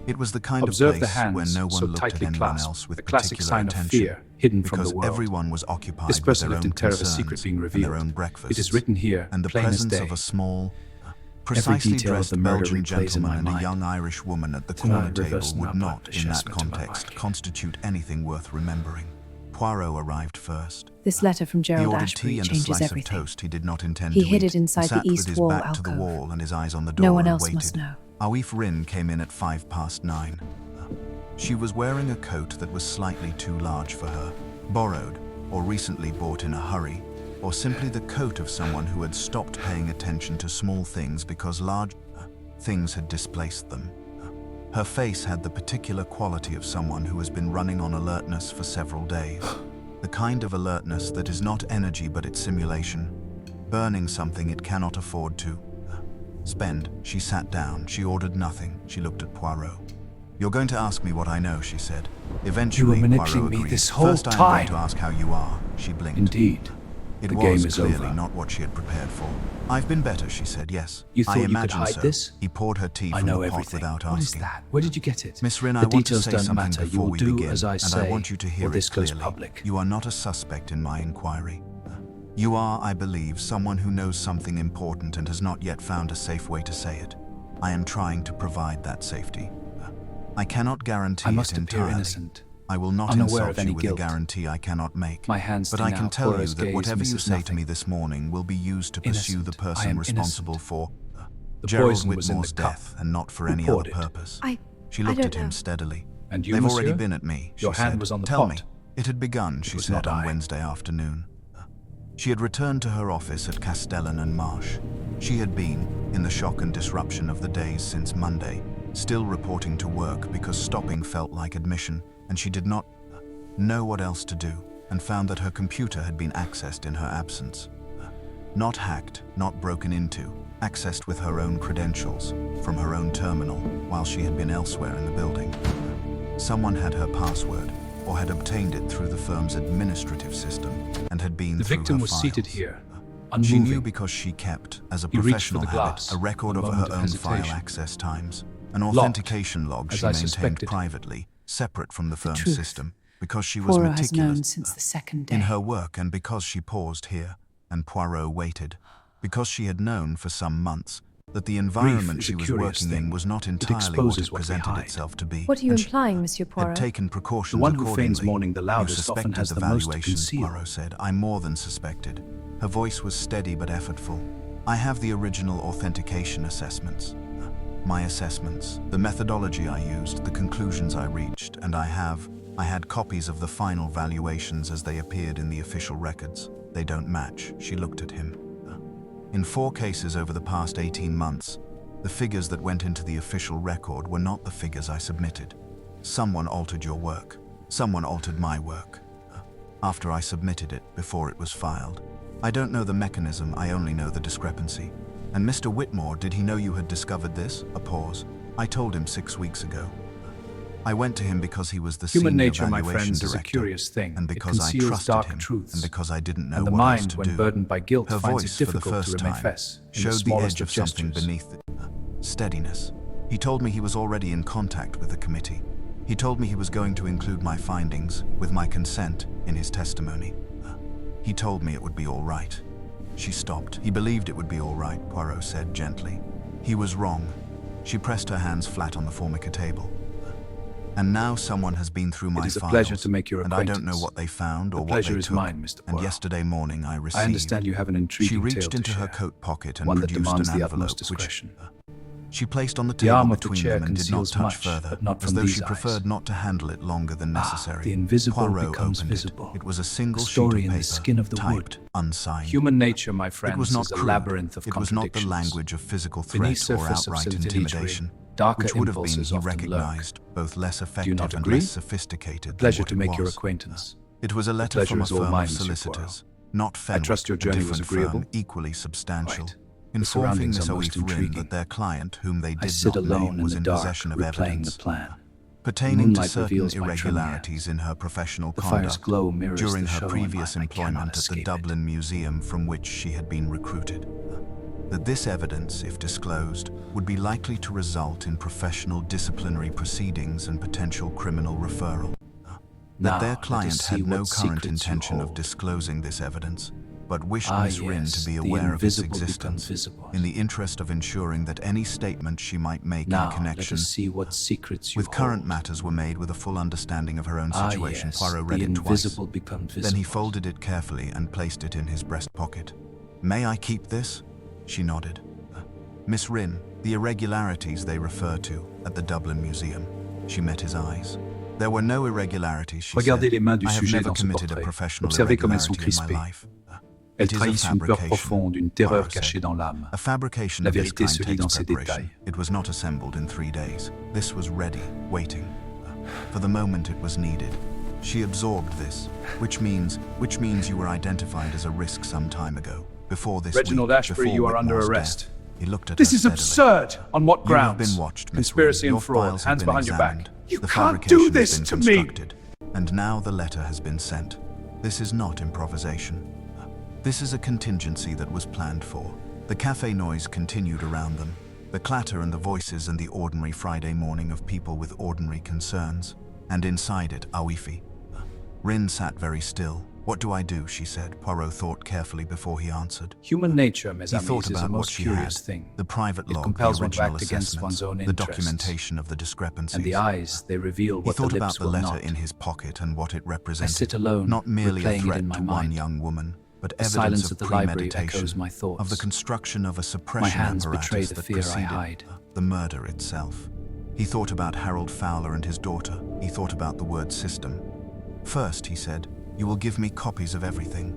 It was the kind Observe of the place hands, where no one so looked at tightly anyone clasped, else with a classic particular sign of attention, fear hidden from because the world. everyone was occupied This person with their lived own in terror of a concerns secret being and revealed. their own breakfasts. It is written here, and the plain as presence day. of a small, Every precisely detail of dressed the murder Belgian replays in my gentleman and a mind. young Irish woman at the Tonight, corner table reversing would up not, an in that adjustment to my context, liking. constitute anything worth remembering. Poirot arrived first. This letter from He Gerald ordered Ashbury tea and a changes slice of everything. toast he did not intend He to hid eat. it inside the sat east with his wall back to the alcove. wall and his eyes on the door No one and else waited. must know. Awif Rin came in at 9:05. She was wearing a coat that was slightly too large for her, borrowed or recently bought in a hurry, or simply the coat of someone who had stopped paying attention to small things because large things had displaced them. Her face had the particular quality of someone who has been running on alertness for several days. The kind of alertness that is not energy but its simulation, burning something it cannot afford to spend. She sat down. She ordered nothing. She looked at Poirot. "You're going to ask me what I know," she said. Eventually, manipulating Poirot me agreed. this whole "First, I am going time." to ask how you are." She blinked. Indeed. It The was game is clearly over. not what she had prepared for. "I've been better," she said. "Yes, You thought I you could imagine hide so." this? He poured her tea I from know the pot everything. without What is asking. that? Where did you get it? Miss Rin, The I want to details say don't something matter. You before will we do begin, as I and say, I want you to hear or this it goes clearly. public. You are not a suspect in my inquiry. You are, I believe, someone who knows something important and has not yet found a safe way to say it. I am trying to provide that safety. I cannot guarantee I must it appear entirely. innocent. I will not Unaware insult of any you with guilt. a guarantee I cannot make. My hands but sting I can out. tell you Poirot's that gaze whatever you misses say to nothing. me this morning will be used to pursue the Innocent. I person am responsible innocent. for The Gerald poison was in Whitmore's the cup. death and not for Who any other poured it? purpose. I She looked don't at him know. steadily. And you, They've monsieur? already been at me, she Your hand said. was on the Tell pot. me. It had begun, she was said, not on I. Wednesday afternoon. She had returned to her office at Castellan and Marsh. She had been, in the shock and disruption of the days since Monday, still reporting to work because stopping felt like admission, and she did not know what else to do, and found that her computer had been accessed in her absence. Not hacked, not broken into, accessed with her own credentials, from her own terminal, while she had been elsewhere in the building. Someone had her password, or had obtained it through the firm's administrative system, and had been The through victim her was files. seated here, She knew unmoving. because she kept, as a He reached for professional the habit, glass, a record a of her moment of own file hesitation. access times, an Locked, authentication log as she I maintained suspected. privately, separate from the firm's truth. system, because she was Poirot has known meticulous since the second day. in her work, and because she paused here, and Poirot waited, because she had known for some months that the environment is she a was curious working in thing. was not It entirely what exposes it what we presented hide. itself to be. What are you and she implying, Monsieur had Poirot? taken precautions The one who feigns accordingly. mourning the loudest You often suspected has the the most to valuations, conceal. Poirot said. I more than suspected. Her voice was steady but effortful. I have the original authentication assessments. My assessments, the methodology I used, the conclusions I reached, and I had copies of the final valuations as they appeared in the official records. They don't match. She looked at him. In 4 cases over the past 18 months, the figures that went into the official record were not the figures I submitted. Someone altered your work. Someone altered my work. After I submitted it, before it was filed. I don't know the mechanism, I only know the discrepancy. And Mr. Whitmore, did he know you had discovered this? A pause. I told him 6 weeks ago. I went to him because he was the Human senior nature, my valuation friends, is a director, curious thing. and It because I conceals trusted dark him, truths. and because I didn't know And the what else mind, to when do. burdened by guilt, Her finds voice, it for the difficult first to time, remain fess in the showed the smallest edge of of something gestures. beneath it. Steadiness. He told me he was already in contact with the committee. He told me he was going to include my findings, with my consent, in his testimony. He told me it would be all right. She stopped. He believed it would be all right, Poirot said gently. He was wrong. She pressed her hands flat on the formica table. And now someone has been through my files. It is a pleasure to make your and acquaintance. I don't know what they found or what they The pleasure took. is mine, Mr. Poirot. And yesterday morning I received... I understand you have an intriguing She tale reached to into her share, coat pocket and one that produced demands an the envelope, utmost discretion. which she placed on the The table arm of the between chair them and did not conceals touch much, further, but not as from though these she eyes. preferred not to handle it longer than necessary. the invisible Poirot becomes opened visible. It was a single A story sheet of in paper, the skin of the typed, wood. unsigned. Human nature, my friends, It was not is a crude. labyrinth of It was not the contradictions. language of physical Beneath threat or surface of outright subtlety, intimidation, darker which would have been, impulses he often recognized, both less Do you effective not and agree? less sophisticated Pleasure than to what it make your was. acquaintance. It was a letter pleasure from a is all firm mine, of Monsieur solicitors, not Fenwick, trust your a journey was different agreeable? firm, equally substantial, Right. informing surroundings Miss are most Oif Rin intriguing. that their client, whom they I did sit not alone name, in was the in dark, possession of replaying the evidence plan. pertaining to moonlight certain reveals my tremor. irregularities in her professional The fire's conduct glow mirrors during the her show in previous mine. I cannot employment at the escape it. Dublin Museum from which she had been recruited. That this evidence, if disclosed, would be likely to result in professional disciplinary proceedings and potential criminal referral. That Now, their let us client see had no what current secrets you intention of hold. disclosing this evidence, but wished Miss Rin to be the aware of its invisible becomes existence visible. in the interest of ensuring that any statement she might make Now, in connection let us see what secrets you with current hold. matters were made with a full understanding of her own situation. Poirot the read it twice. invisible becomes visible. Then he folded it carefully and placed it in his breast pocket. May I keep this? She nodded. Miss Rin, the irregularities they refer to at the Dublin Museum. She met his eyes. There were no irregularities, she Regardez said. les mains du I have sujet never dans ce committed a portrait. professional Observez comme elles sont irregularity in my crispées. life. Elles It is a trahissent une peur fabrication, profonde, une terreur Poirot cachée said. dans l'âme. A fabrication La of this vérité kind se lit takes dans ses preparation. détails. It was not assembled in 3 days. This was ready, waiting. For the moment it was needed. She absorbed this, which means you were identified as a risk some time ago. Before this Reginald week, Ashbury, before you are under Whitmore's arrest. death. He looked at This her is steadily. absurd! On what You have grounds? been watched, Miss Conspiracy Rin. and Your fraud, files have hands been behind your back. examined. You The can't do fabrication this has to been me! constructed. And now the letter has been sent. This is not improvisation. This is a contingency that was planned for. The cafe noise continued around them. The clatter and the voices and the ordinary Friday morning of people with ordinary concerns. And inside it, Awifi. Rin sat very still. What do I do, she said. Poirot thought carefully before he answered. Human nature, mes He amis, thought is a about what most she curious had, thing. the private It log, compels the one to original act against assessments, one's own the interests. documentation of the discrepancies. And the eyes, they reveal He what the thought lips about the will letter not. in his pocket and what it I represented. sit alone, Not merely a replaying it threat in my to one mind. young woman, but The evidence silence of of the library premeditation, echoes my thoughts. of the construction of a My suppression hands betray apparatus the that fear I preceded hide. the murder itself. He thought about Harold Fowler and his daughter. He thought about the word system. First, he said, you will give me copies of everything.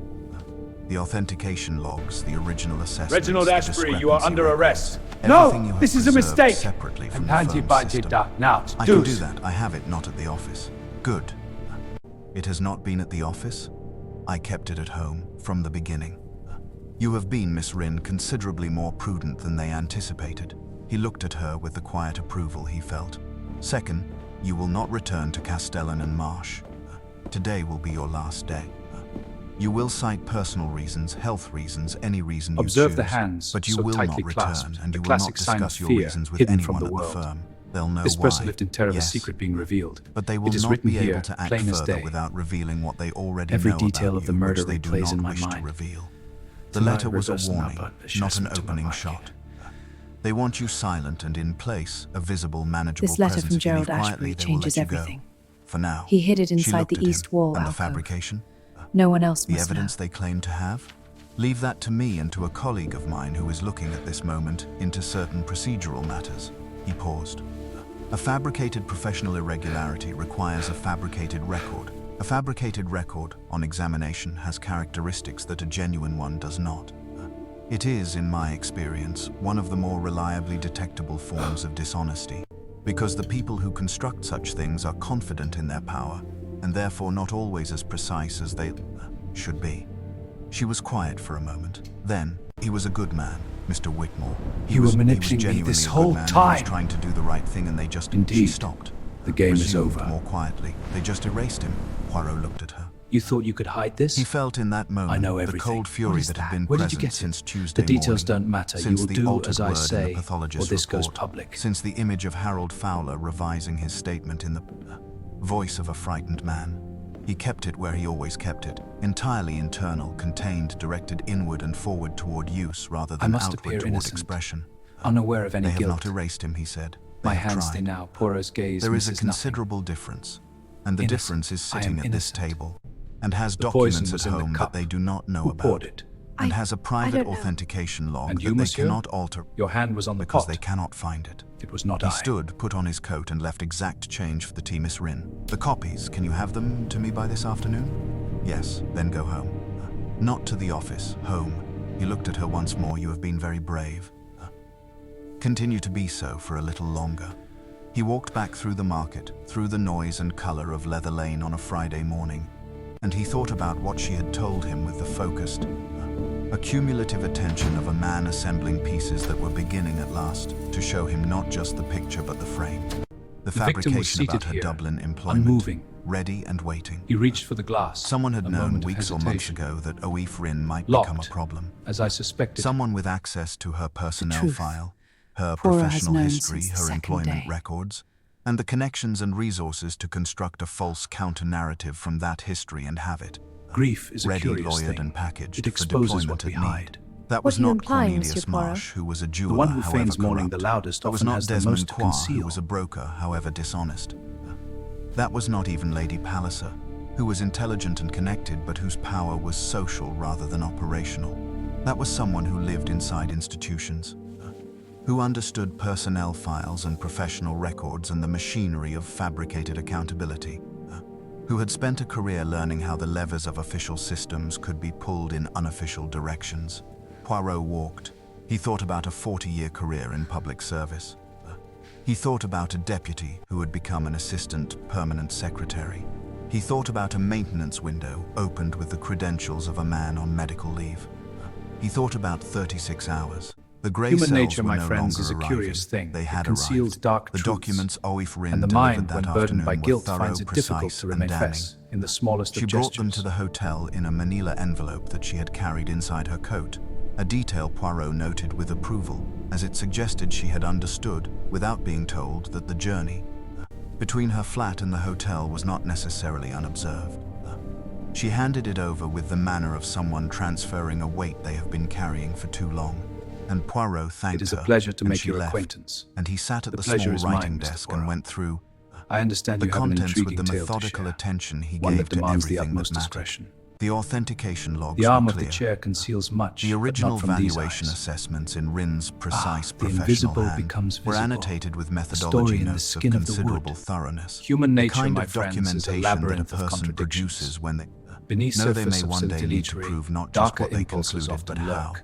The authentication logs, the original assessments. Reginald the Ashbury, you are discrepancy under records, arrest. everything No! you have This is a preserved mistake! separately from I'm the firm's anti-budget system. now. I can do that. I have it not at the office. Good. It has not been at the office? I kept it at home from the beginning. You have been, Miss Rin, considerably more prudent than they anticipated. He looked at her with the quiet approval he felt. Second, you will not return to Castellan and Marsh. Today will be your last day. You will cite personal reasons, health reasons, any reason you Observe choose, the hands, but you so will not tightly return, clasped, and the you will not classic sign of discuss your fear reasons with hidden from anyone the at world. the firm. They'll know This why. person lived in terror of the Yes, secret being revealed. but they will It is not written be here, able to act plain as further day. without revealing what they already Every know detail about of the you, murder which they do replays not in my wish to mind. reveal. The Cela letter was a revêt warning, pas le not an chasse de opening ma shot. They want you silent and in place, a visible, manageable This letter presence. from If you leave Gerald quietly, Ashbury they will changes let you go. everything. For now. He hid it She inside looked the at him. east wall And the alcove. fabrication? No one else The must know. evidence they claim to have? Leave that to me and to a colleague of mine who is looking at this moment into certain procedural matters. He paused. A fabricated professional irregularity requires a fabricated record. A fabricated record, on examination, has characteristics that a genuine one does not. It is, in my experience, one of the more reliably detectable forms of dishonesty, because the people who construct such things are confident in their power, and therefore not always as precise as they should be. She was quiet for a moment. Then, he was a good man, Mr. Whitmore. You were He was manipulating me genuinely this a good whole man who was time. trying to do the right thing, and they just... She Indeed. stopped. The game is Resumed over. more quietly. They just erased him. Poirot looked at her. You thought you could hide this? He felt in that moment know the everything. cold fury is that had that? been Where did you present get it? since Tuesday The details morning, don't matter. You since will the do altered as I word in say, the pathologist's or this goes report, public. since the image of Harold Fowler revising his statement in the voice of a frightened man. He kept it where he always kept it, entirely internal, contained, directed inward and forward toward use rather I than must outward appear toward innocent, expression. unaware of any They have guilt. not erased him, he said. They My have hands tried. stay now. Poirot's gaze There is a misses nothing. considerable difference, and the Innocent. difference is I am sitting at this innocent. table, and has The poison documents was at in the home cup. that they do not know Who about, poured it? and has a private don't know. authentication log And that you, they monsieur? cannot alter Your hand was on the because pot. they cannot find it. It was not He I. stood, put on his coat, and left exact change for the tea, Miss Rin. The copies, can you have them to me by this afternoon? Yes, then go home. Not to the office, home. He looked at her once more. You have been very brave. Continue to be so for a little longer. He walked back through the market, through the noise and color of Leather Lane on a Friday morning, and he thought about what she had told him with the focused, accumulative attention of a man assembling pieces that were beginning at last to show him not just the picture but the frame. The The victim was fabrication about seated her here, Dublin employment, unmoving. ready and waiting. He reached for the glass. Someone had A known moment of weeks or months hesitation. ago that Oif Rin might Locked, become a problem. as I suspected. Someone with access to her personnel truth. file, her Poirot has professional known history, since the her second employment day. records, and the connections and resources to construct a false counter-narrative from that history and have it Grief is a ready, curious lawyered, thing. and packaged It for exposes deployment what we at need. hide. That What was are you not implying, Cornelius Monsieur Poirot? Marsh, who was a jeweler, The one who however feigns mourning corrupt. the loudest That was often not has the Desmond most to Qua, who conceal. was a broker, however dishonest. That was not even Lady Palliser, who was intelligent and connected, but whose power was social rather than operational. That was someone who lived inside institutions, who understood personnel files and professional records and the machinery of fabricated accountability, who had spent a career learning how the levers of official systems could be pulled in unofficial directions. Poirot walked. He thought about a 40-year career in public service. He thought about a deputy who had become an assistant permanent secretary. He thought about a maintenance window opened with the credentials of a man on medical leave. He thought about 36 hours. The grey Human cells nature, were my no friends, longer is a arriving. curious thing. They It had conceals arrived. dark The truths. documents Oif Rin And the delivered mind, that when burdened by afternoon were guilt, thorough, finds it difficult precise, to and remain damning. fess in the smallest She of brought gestures. them to the hotel in a manila envelope that she had carried inside her coat, a detail Poirot noted with approval, as it suggested she had understood, without being told, that the journey between her flat and the hotel was not necessarily unobserved. She handed it over with the manner of someone transferring a weight they have been carrying for too long, and Poirot thanked It is her, a pleasure to and make she your left, acquaintance. and he sat at The the pleasure small is mine, writing Mr. desk Poirot. and went through I understand the you have an contents with intriguing the tale to methodical share. attention he One gave that to demands the everything utmost that mattered. discretion. The authentication logs The arm were of the clear. chair conceals much, The but original not from these valuation eyes. assessments in Rin's precise the professional invisible hand becomes were visible. annotated with story methodology in the notes of skin of the considerable wood. thoroughness. Human The nature, kind my of friends, is a documentation that a labyrinth of person contradictions. produces when they Beneath know they may surface of one day need to subtlety, prove not just darker what they impulses concluded, often but how. lurk.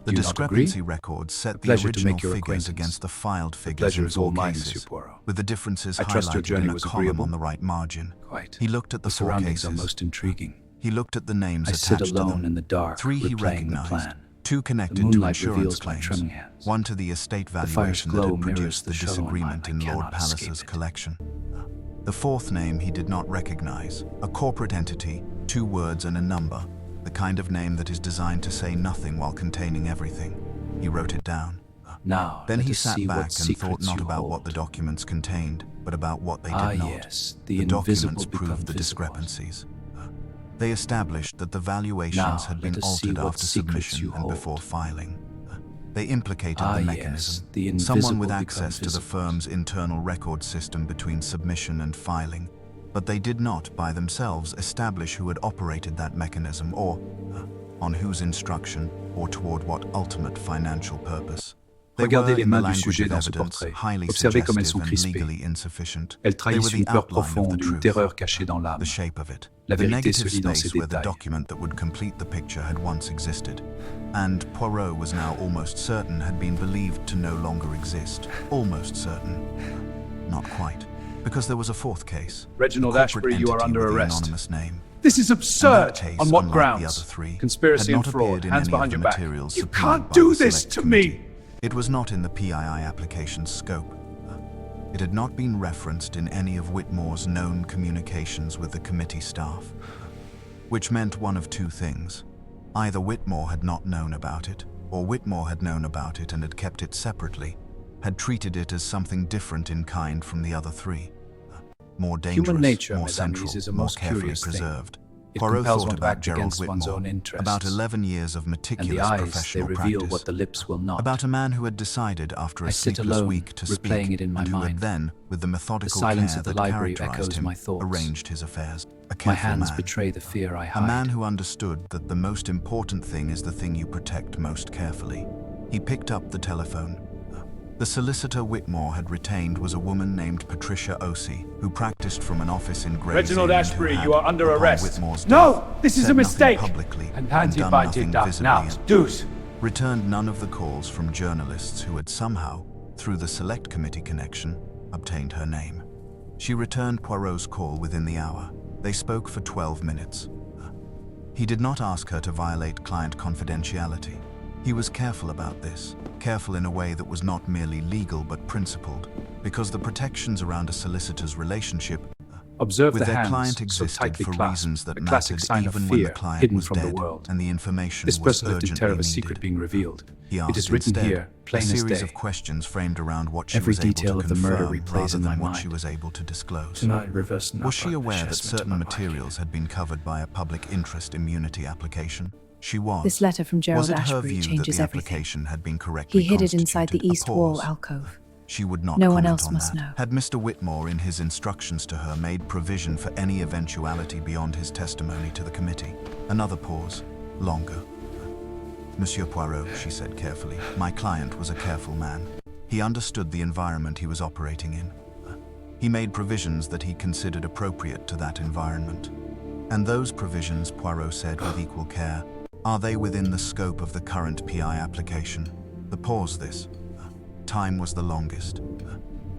The Do you not discrepancy agree? records set the pleasure to original make your figures acquaintance. against the filed figures pleasure in is all 4 mine, cases, Monsieur Poirot. with the differences I trust your highlighted journey in a was column agreeable. on the right margin. Quite. He looked at the 4 surroundings are cases. most intriguing. He looked at the names I sit attached to alone them. in the dark, 3 he replaying the recognized, plan. 2 The connected to moonlight insurance reveals my claims, trembling hands. 1 to the estate fire's valuation that glow had mirrors produced the the shadow in disagreement mine. I in Lord cannot escape Palliser's it. collection. The 4th name he did not recognize, a corporate entity, 2 words and a number, the kind of name that is designed to say nothing while containing everything. He wrote it down. Now, Then let he us sat see back what and thought secrets not you about hold. what the documents contained, but about what they did not. Yes, the The invisible documents become proved the visible. discrepancies. They established that the valuations Now, had let been us see altered what after secrets submission you and hold. before filing. They implicated Ah, the yes, mechanism. the Someone with invisible access become to the visible. firm's internal record system between submission and filing, but they did not, by themselves, establish who had operated that mechanism or on whose instruction or toward what ultimate financial purpose. They Regardez were, les in the mains du language sujet of dans ce evidence, portrait. highly Observez comme elles suggestive sont and crispées. legally insufficient. Elles They were trahissent the une peur outline of the profonde, une truth, terreur cachée dans l'âme. the shape of it. La The vérité negative se lit dans ces space where the détails. document that would complete the picture had once existed, and Poirot was now almost certain had been believed to no longer exist. Almost certain. Not quite, because there was a 4th case. Reginald The corporate Ashbury, you are entity under with the arrest. anonymous name. This is And absurd. that case, On what unlike grounds? the other 3, Conspiracy had and not fraud. appeared in Hands any behind of your the back. materials You subpoenaed can't by do the this Select to Committee. me. It was not in the PII application's scope. It had not been referenced in any of Whitmore's known communications with the committee staff. which meant one of two things. Either Whitmore had not known about it, or Whitmore had known about it and had kept it separately, had treated it as something different in kind from the other three. More dangerous, Human nature, more mes amis, central, is a more most carefully curious thing. preserved. It Poirot compels thought one to about act Gerald against one's Whitmore, own interests. about 11 years of And the meticulous eyes, they professional reveal practice, what the lips will not. about a man who had decided after a I sit sleepless alone, week to replaying speak, it in my and who had mind. then, with the methodical The silence care of the that library characterized echoes him, my thoughts. arranged his affairs. A My careful hands man. betray the fear I A hide. man who understood that the most important thing is the thing you protect most carefully. He picked up the telephone. The solicitor Whitmore had retained was a woman named Patricia Osey, who practiced from an office in Gray's Reginald Inn, Ashbury, who you had, are under upon arrest. Whitmore's No! death, This is said a nothing mistake! publicly And done nothing visibly, Deuce! returned none of the calls from journalists who had somehow, through the Select Committee connection, obtained her name. She returned Poirot's call within the hour. They spoke for 12 minutes. He did not ask her to violate client confidentiality. He was careful about this, careful in a way that was not merely legal but principled, because the protections around a solicitor's relationship Observe with the their hands, client so existed tightly for clasped, reasons that a classic mattered sign of even when the fear, client hidden was from the dead world. and the information This was person lived in urgently terror of a needed. secret being revealed. He It is asked written instead here, plain a as series day. of questions framed around what she Every was able detail to of the murder confirm replays rather in than my what mind. she was able to disclose. Tonight, reverse an Was she upright aware that chestnut to certain my back. materials had been covered by a public interest immunity application? She was. This letter from Was Gerald it her Ashbury view that changes the everything. application had been correctly He hid it inside the constituted? A east wall pause. alcove. She would not No one comment else on must that. know. Had Mr. Whitmore, in his instructions to her, made provision for any eventuality beyond his testimony to the committee? Another pause. Longer. Monsieur Poirot, she said carefully, my client was a careful man. He understood the environment he was operating in. He made provisions that he considered appropriate to that environment. And those provisions, Poirot said with equal care, are they within the scope of the current PI application? The pause this. Time was the longest.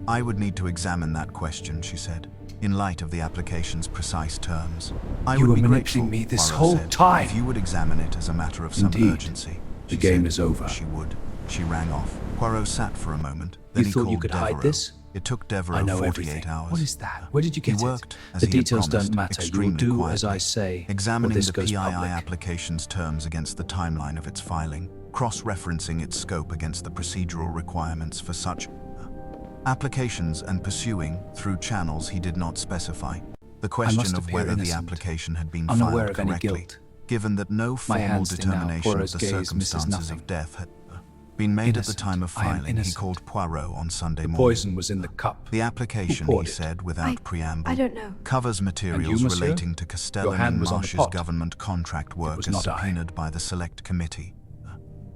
I would need to examine that question, she said, in light of the application's precise terms. I You would were be manipulating grateful, me this Poirot whole said, time. if you would examine it as a matter of some Indeed. urgency. The She game said is over. She would. She rang off. Poirot sat for a moment. Then You he thought called you could hide Devereux. this? It took I Devereux know 48 everything. hours. What is that? Where did you He get worked, it? as The he had details promised, don't matter. You will extremely do quietly, as I say, or examining this the goes PII public. application's terms against the timeline of its filing, cross-referencing its scope against the procedural requirements for such applications and pursuing, through channels he did not specify, the question of appear whether the innocent, application had been unaware filed of any correctly, guilt. given that no My formal hands sting now. determination of Poirot's the gaze misses circumstances nothing. of death had been made at the Innocent. time of I am filing. He innocent. called Poirot on Sunday The morning. poison was in the cup. The application, Who he poured it? said without preamble, I don't know. covers materials monsieur? relating to Your Castellan hand and was on the Marsh's pot. government contract work was as not I. subpoenaed by the Select Committee.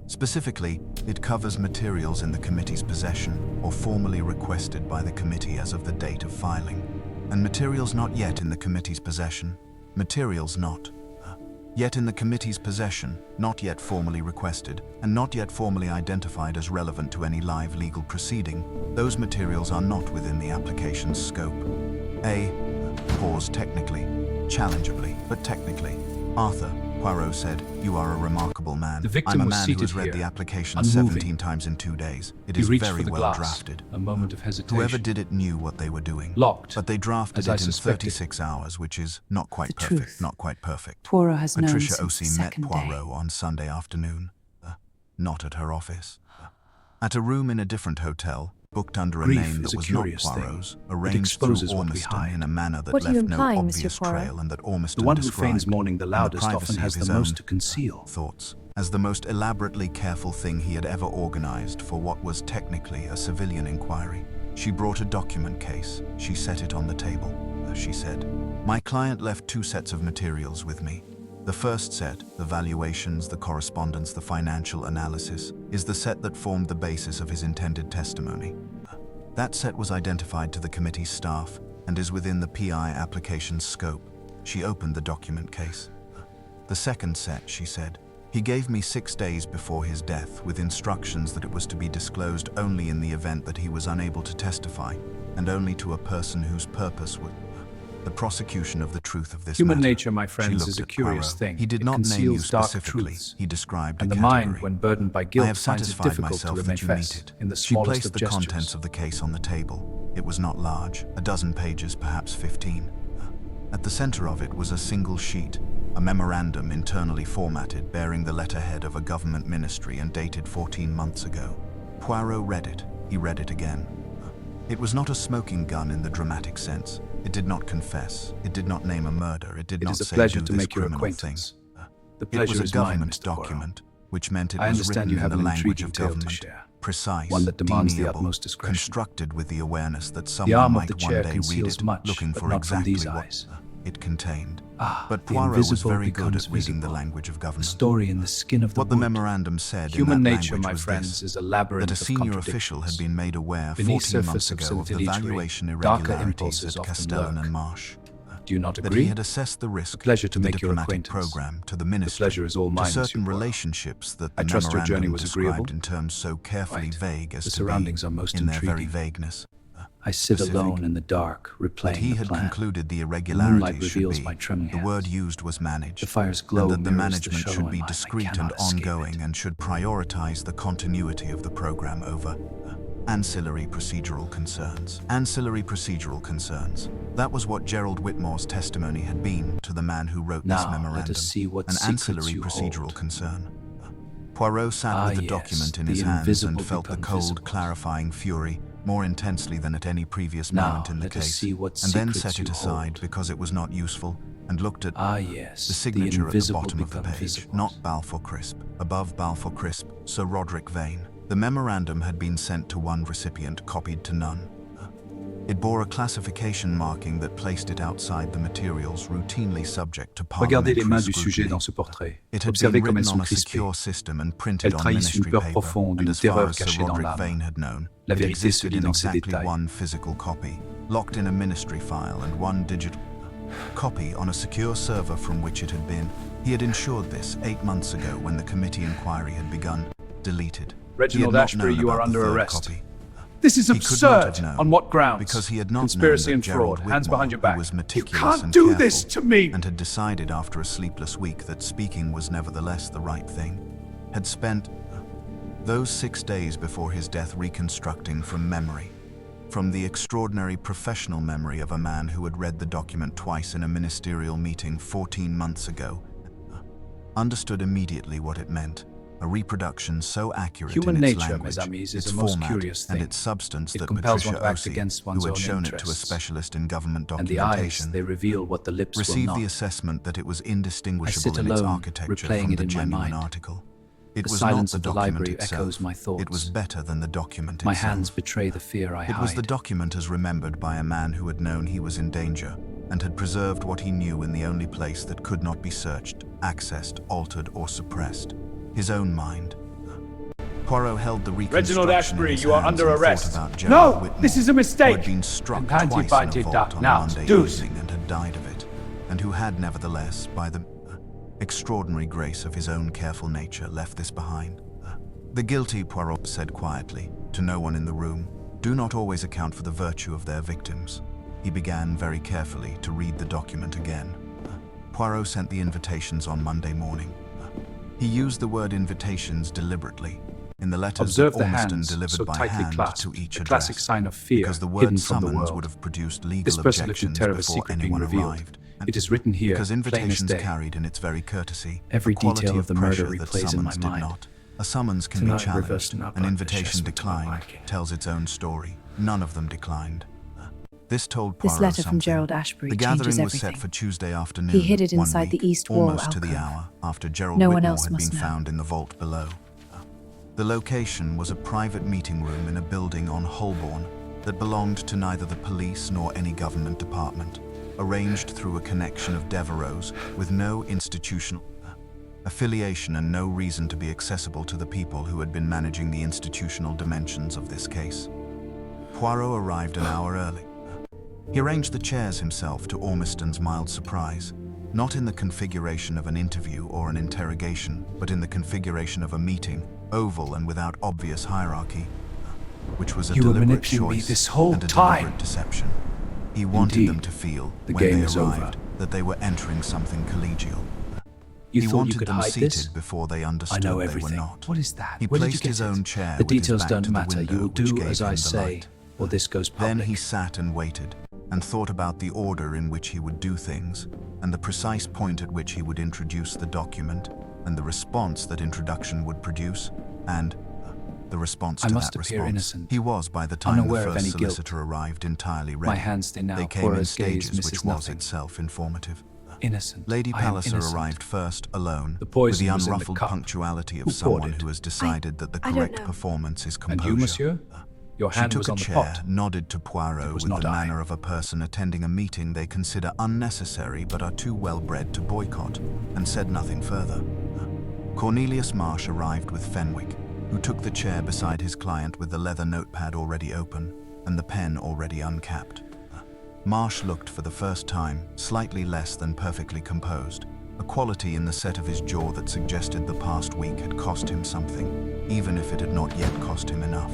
Specifically, it covers materials in the committee's possession or formally requested by the committee as of the date of filing, and materials not yet in the committee's possession, materials not yet in the committee's possession, not yet formally requested, and not yet formally identified as relevant to any live legal proceeding. Those materials are not within the application's scope. Pause technically, challengeably, but technically. Arthur, Poirot said, you are a remarkable man. The victim I'm a was man who seated has read here, the application unmoving. 17 times in 2 days. It He is reached very for the well glass. drafted. A moment of hesitation. Whoever did it knew what they were doing. Locked, But they drafted as I it in suspected. 36 hours, which is not quite The perfect, truth. not quite perfect. Poirot has known Patricia since the Osey met second Poirot day. on Sunday afternoon, not at her office. At a room in a different hotel, booked under a Grief name is that a was not curious thing. Poirot's, It arranged through exposes what we Ormiston hide. in a manner that What are you left no implying, obvious Monsieur Poirot? trail and that Ormiston The one who described feigns mourning the in loudest often privacy has of the his most own to conceal. thoughts, as the most elaborately careful thing he had ever organized for what was technically a civilian inquiry. She brought a document case. She set it on the table. She said, my client left 2 sets of materials with me. The first set, the valuations, the correspondence, the financial analysis, is the set that formed the basis of his intended testimony. That set was identified to the committee's staff and is within the PI application's scope. She opened the document case. The second set, she said, he gave me 6 days before his death with instructions that it was to be disclosed only in the event that he was unable to testify, and only to a person whose purpose would the prosecution of the truth of this Human matter. nature, my She friends, looked is a at curious Poirot. thing. He did It not name you conceals dark specifically. truths. He described And a the category. mind, when burdened by I guilt, have finds it satisfied difficult to myself remain that you meet fast it. in the She smallest placed of the gestures. contents of the case on the table. It was not large, a dozen pages, perhaps 15. At the center of it was a single sheet, a memorandum internally formatted bearing the letterhead of a government ministry and dated 14 months ago. Poirot read it. He read it again. It was not a smoking gun in the dramatic sense. It did not confess. It did not name a murder. It did not say, pleasure do to this make your criminal thing. acquaintance. The It was pleasure a is mine, government Mr. Poirot. document, which meant it I was understand written you have in an the language intriguing of tale to government, share. precise, One that demands the deniable, utmost discretion. constructed with the awareness that The someone arm of the might one chair day read conceals it, much, looking but for not from exactly these what eyes. it contained. the But Poirot was invisible very good becomes at reading the visible. language of The government. story in the skin of the What the wood. memorandum said Human in that nature, language my was friends, this, is a labyrinth that a of senior official had contradictions. been made aware Beneath 14 months surface of ago of the civility, valuation darker irregularities impulses at often Castellan lurk. and Marsh. Do you not That agree? he had assessed the risk pleasure to the make your diplomatic acquaintance. program to the The ministry, pleasure is all to mine, certain Monsieur Poirot. relationships that the I trust your journey memorandum was described agreeable. in terms so carefully Right. vague as The to surroundings be, are most in their very intriguing. vagueness, I sit specific. alone in the dark, that replaying he the had plan. concluded the moonlight irregularities should reveals be, my trembling the word hands. used was managed, The fire's glow and that the mirrors the management shadow should in be mine. I discreet and cannot escape ongoing it. and should prioritize the continuity of the program over ancillary procedural concerns. Ancillary procedural concerns. That was what Gerald Whitmore's testimony had been to the man who wrote this Now, memorandum. let us see what An secrets ancillary you procedural hold. concern. Poirot sat with the yes, document in the his hands invisible and felt the become cold, visible. clarifying fury more intensely than at any previous Now, moment in the let us case, see what and then secrets set it you aside hold. because it was not useful, and looked at Yes, the signature at the invisible bottom of the become page, visible. not Balfour Crisp. Above Balfour Crisp, Sir Roderick Vane. The memorandum had been sent to one recipient, copied to none. It bore a classification marking that placed it outside the materials routinely subject to Regardez les parliamentary mains du sujet scrutiny. dans ce portrait. It had Observez been comme elles written sont on a crispées. secure system and printed Elles on trahissent une ministry peur paper, profonde, and une as far terreur as Sir cachée dans Roderick l'âme. Vane had known, La it vérité se existed lit in dans ces exactly détails. one physical copy, locked in a ministry file, and one digital copy on a secure server from which it had been. He had ensured this 8 months ago when the committee inquiry had begun. Deleted. Reginald He had not Ashbury, known you are about the under third arrest. copy. This is He could not have absurd. known, On what grounds? because he had not Conspiracy known and that Gerald fraud. Hands Whitmore, behind your who back. was You meticulous can't and do careful, this to me. and had decided after a sleepless week that speaking was nevertheless the right thing, had spent those 6 days before his death reconstructing from memory, from the extraordinary professional memory of a man who had read the document twice in a ministerial meeting 14 months ago, understood immediately what it meant. A reproduction so accurate Human in its nature, language, mes amis, is its a most format, curious and thing. its substance It that compels one Patricia to act Osei, against who one's had own shown it to a interests. specialist in government And the eyes, documentation, they reveal what the lips will received not. the assessment that it was indistinguishable I sit in its alone, architecture replaying from it the in my genuine mind. article. It The was not silence the of the document library itself. echoes my thoughts. It was better than the document My itself. hands betray the fear I It was the hide. document as remembered by a man who had known he was in danger and had preserved what he knew in the only place that could not be searched, accessed, altered, or suppressed: his own mind. Poirot held the reconstruction Reginald Ashbury, in his you are hands under and thought arrest. about Gerald No, Whitmore, this is a who mistake. had been struck And twice by in a did vault that. on Now, a Monday deuce. evening and had died of it, and who had nevertheless, by the extraordinary grace of his own careful nature, left this behind. The guilty, Poirot said quietly, to no one in the room, do not always account for the virtue of their victims. He began very carefully to read the document again. Poirot sent the invitations on Monday morning. He used the word invitations deliberately. In the letters Observe that the Ormiston hands, delivered so by tightly hand clasped, to each a address, classic sign of fear, because the hidden word from the summons world. would have produced This legal person could objections terror of a before secret being anyone revealed. arrived. It is written here, Because plain as invitations day. carried in its very courtesy Every a quality detail of the murder pressure that replays in my summons did mind. not. A summons can Tonight, be challenged. reversed and An upright, invitation the chest went to my declined liking. tells its own story. None of them declined. This told This Poirot letter something. from Gerald Ashbury The changes gathering was everything. set for Tuesday afternoon. He hid it one inside the week, east wall almost to the alcove. hour after Gerald No one Whitmore else had must been know. found in the vault below. The location was a private meeting room in a building on Holborn that belonged to neither the police nor any government department, arranged through a connection of Devereux's with no institutional affiliation and no reason to be accessible to the people who had been managing the institutional dimensions of this case. Poirot arrived an hour early. He arranged the chairs himself to Ormiston's mild surprise, not in the configuration of an interview or an interrogation, but in the configuration of a meeting, oval and without obvious hierarchy, which was a You were deliberate manipulating me choice this whole and a time. deliberate deception. He wanted Indeed. them to feel, The when game they is arrived, over. that they were entering something collegial. You He thought you wanted could them hide seated this? before they I understood know they everything. were not. What is that? He Where did you placed get his it? own chair The with his details back don't to the matter. window, You will which do gave as him I the say, light. or this goes public. Then he sat and waited. and thought about the order in which he would do things, and the precise point at which he would introduce the document, and the response that introduction would produce, and the response to I must that appear response. innocent, He was, by the time the unaware of first any guilt. solicitor arrived, entirely ready. My hands stay now, They came in Poirot's gaze stages, misses which was nothing. itself informative. Innocent. Lady I am Palliser innocent. arrived first, alone, The with poison the was in the unruffled cup. punctuality of Who poured someone it? who has decided that the I don't correct know. performance is And composure. you, monsieur? Your She hand took was a on the chair, pot. nodded to Poirot It was with not the I. manner of a person attending a meeting they consider unnecessary but are too well-bred to boycott, and said nothing further. Cornelius Marsh arrived with Fenwick, who took the chair beside his client with the leather notepad already open and the pen already uncapped. Marsh looked for the first time slightly less than perfectly composed, a quality in the set of his jaw that suggested the past week had cost him something, even if it had not yet cost him enough.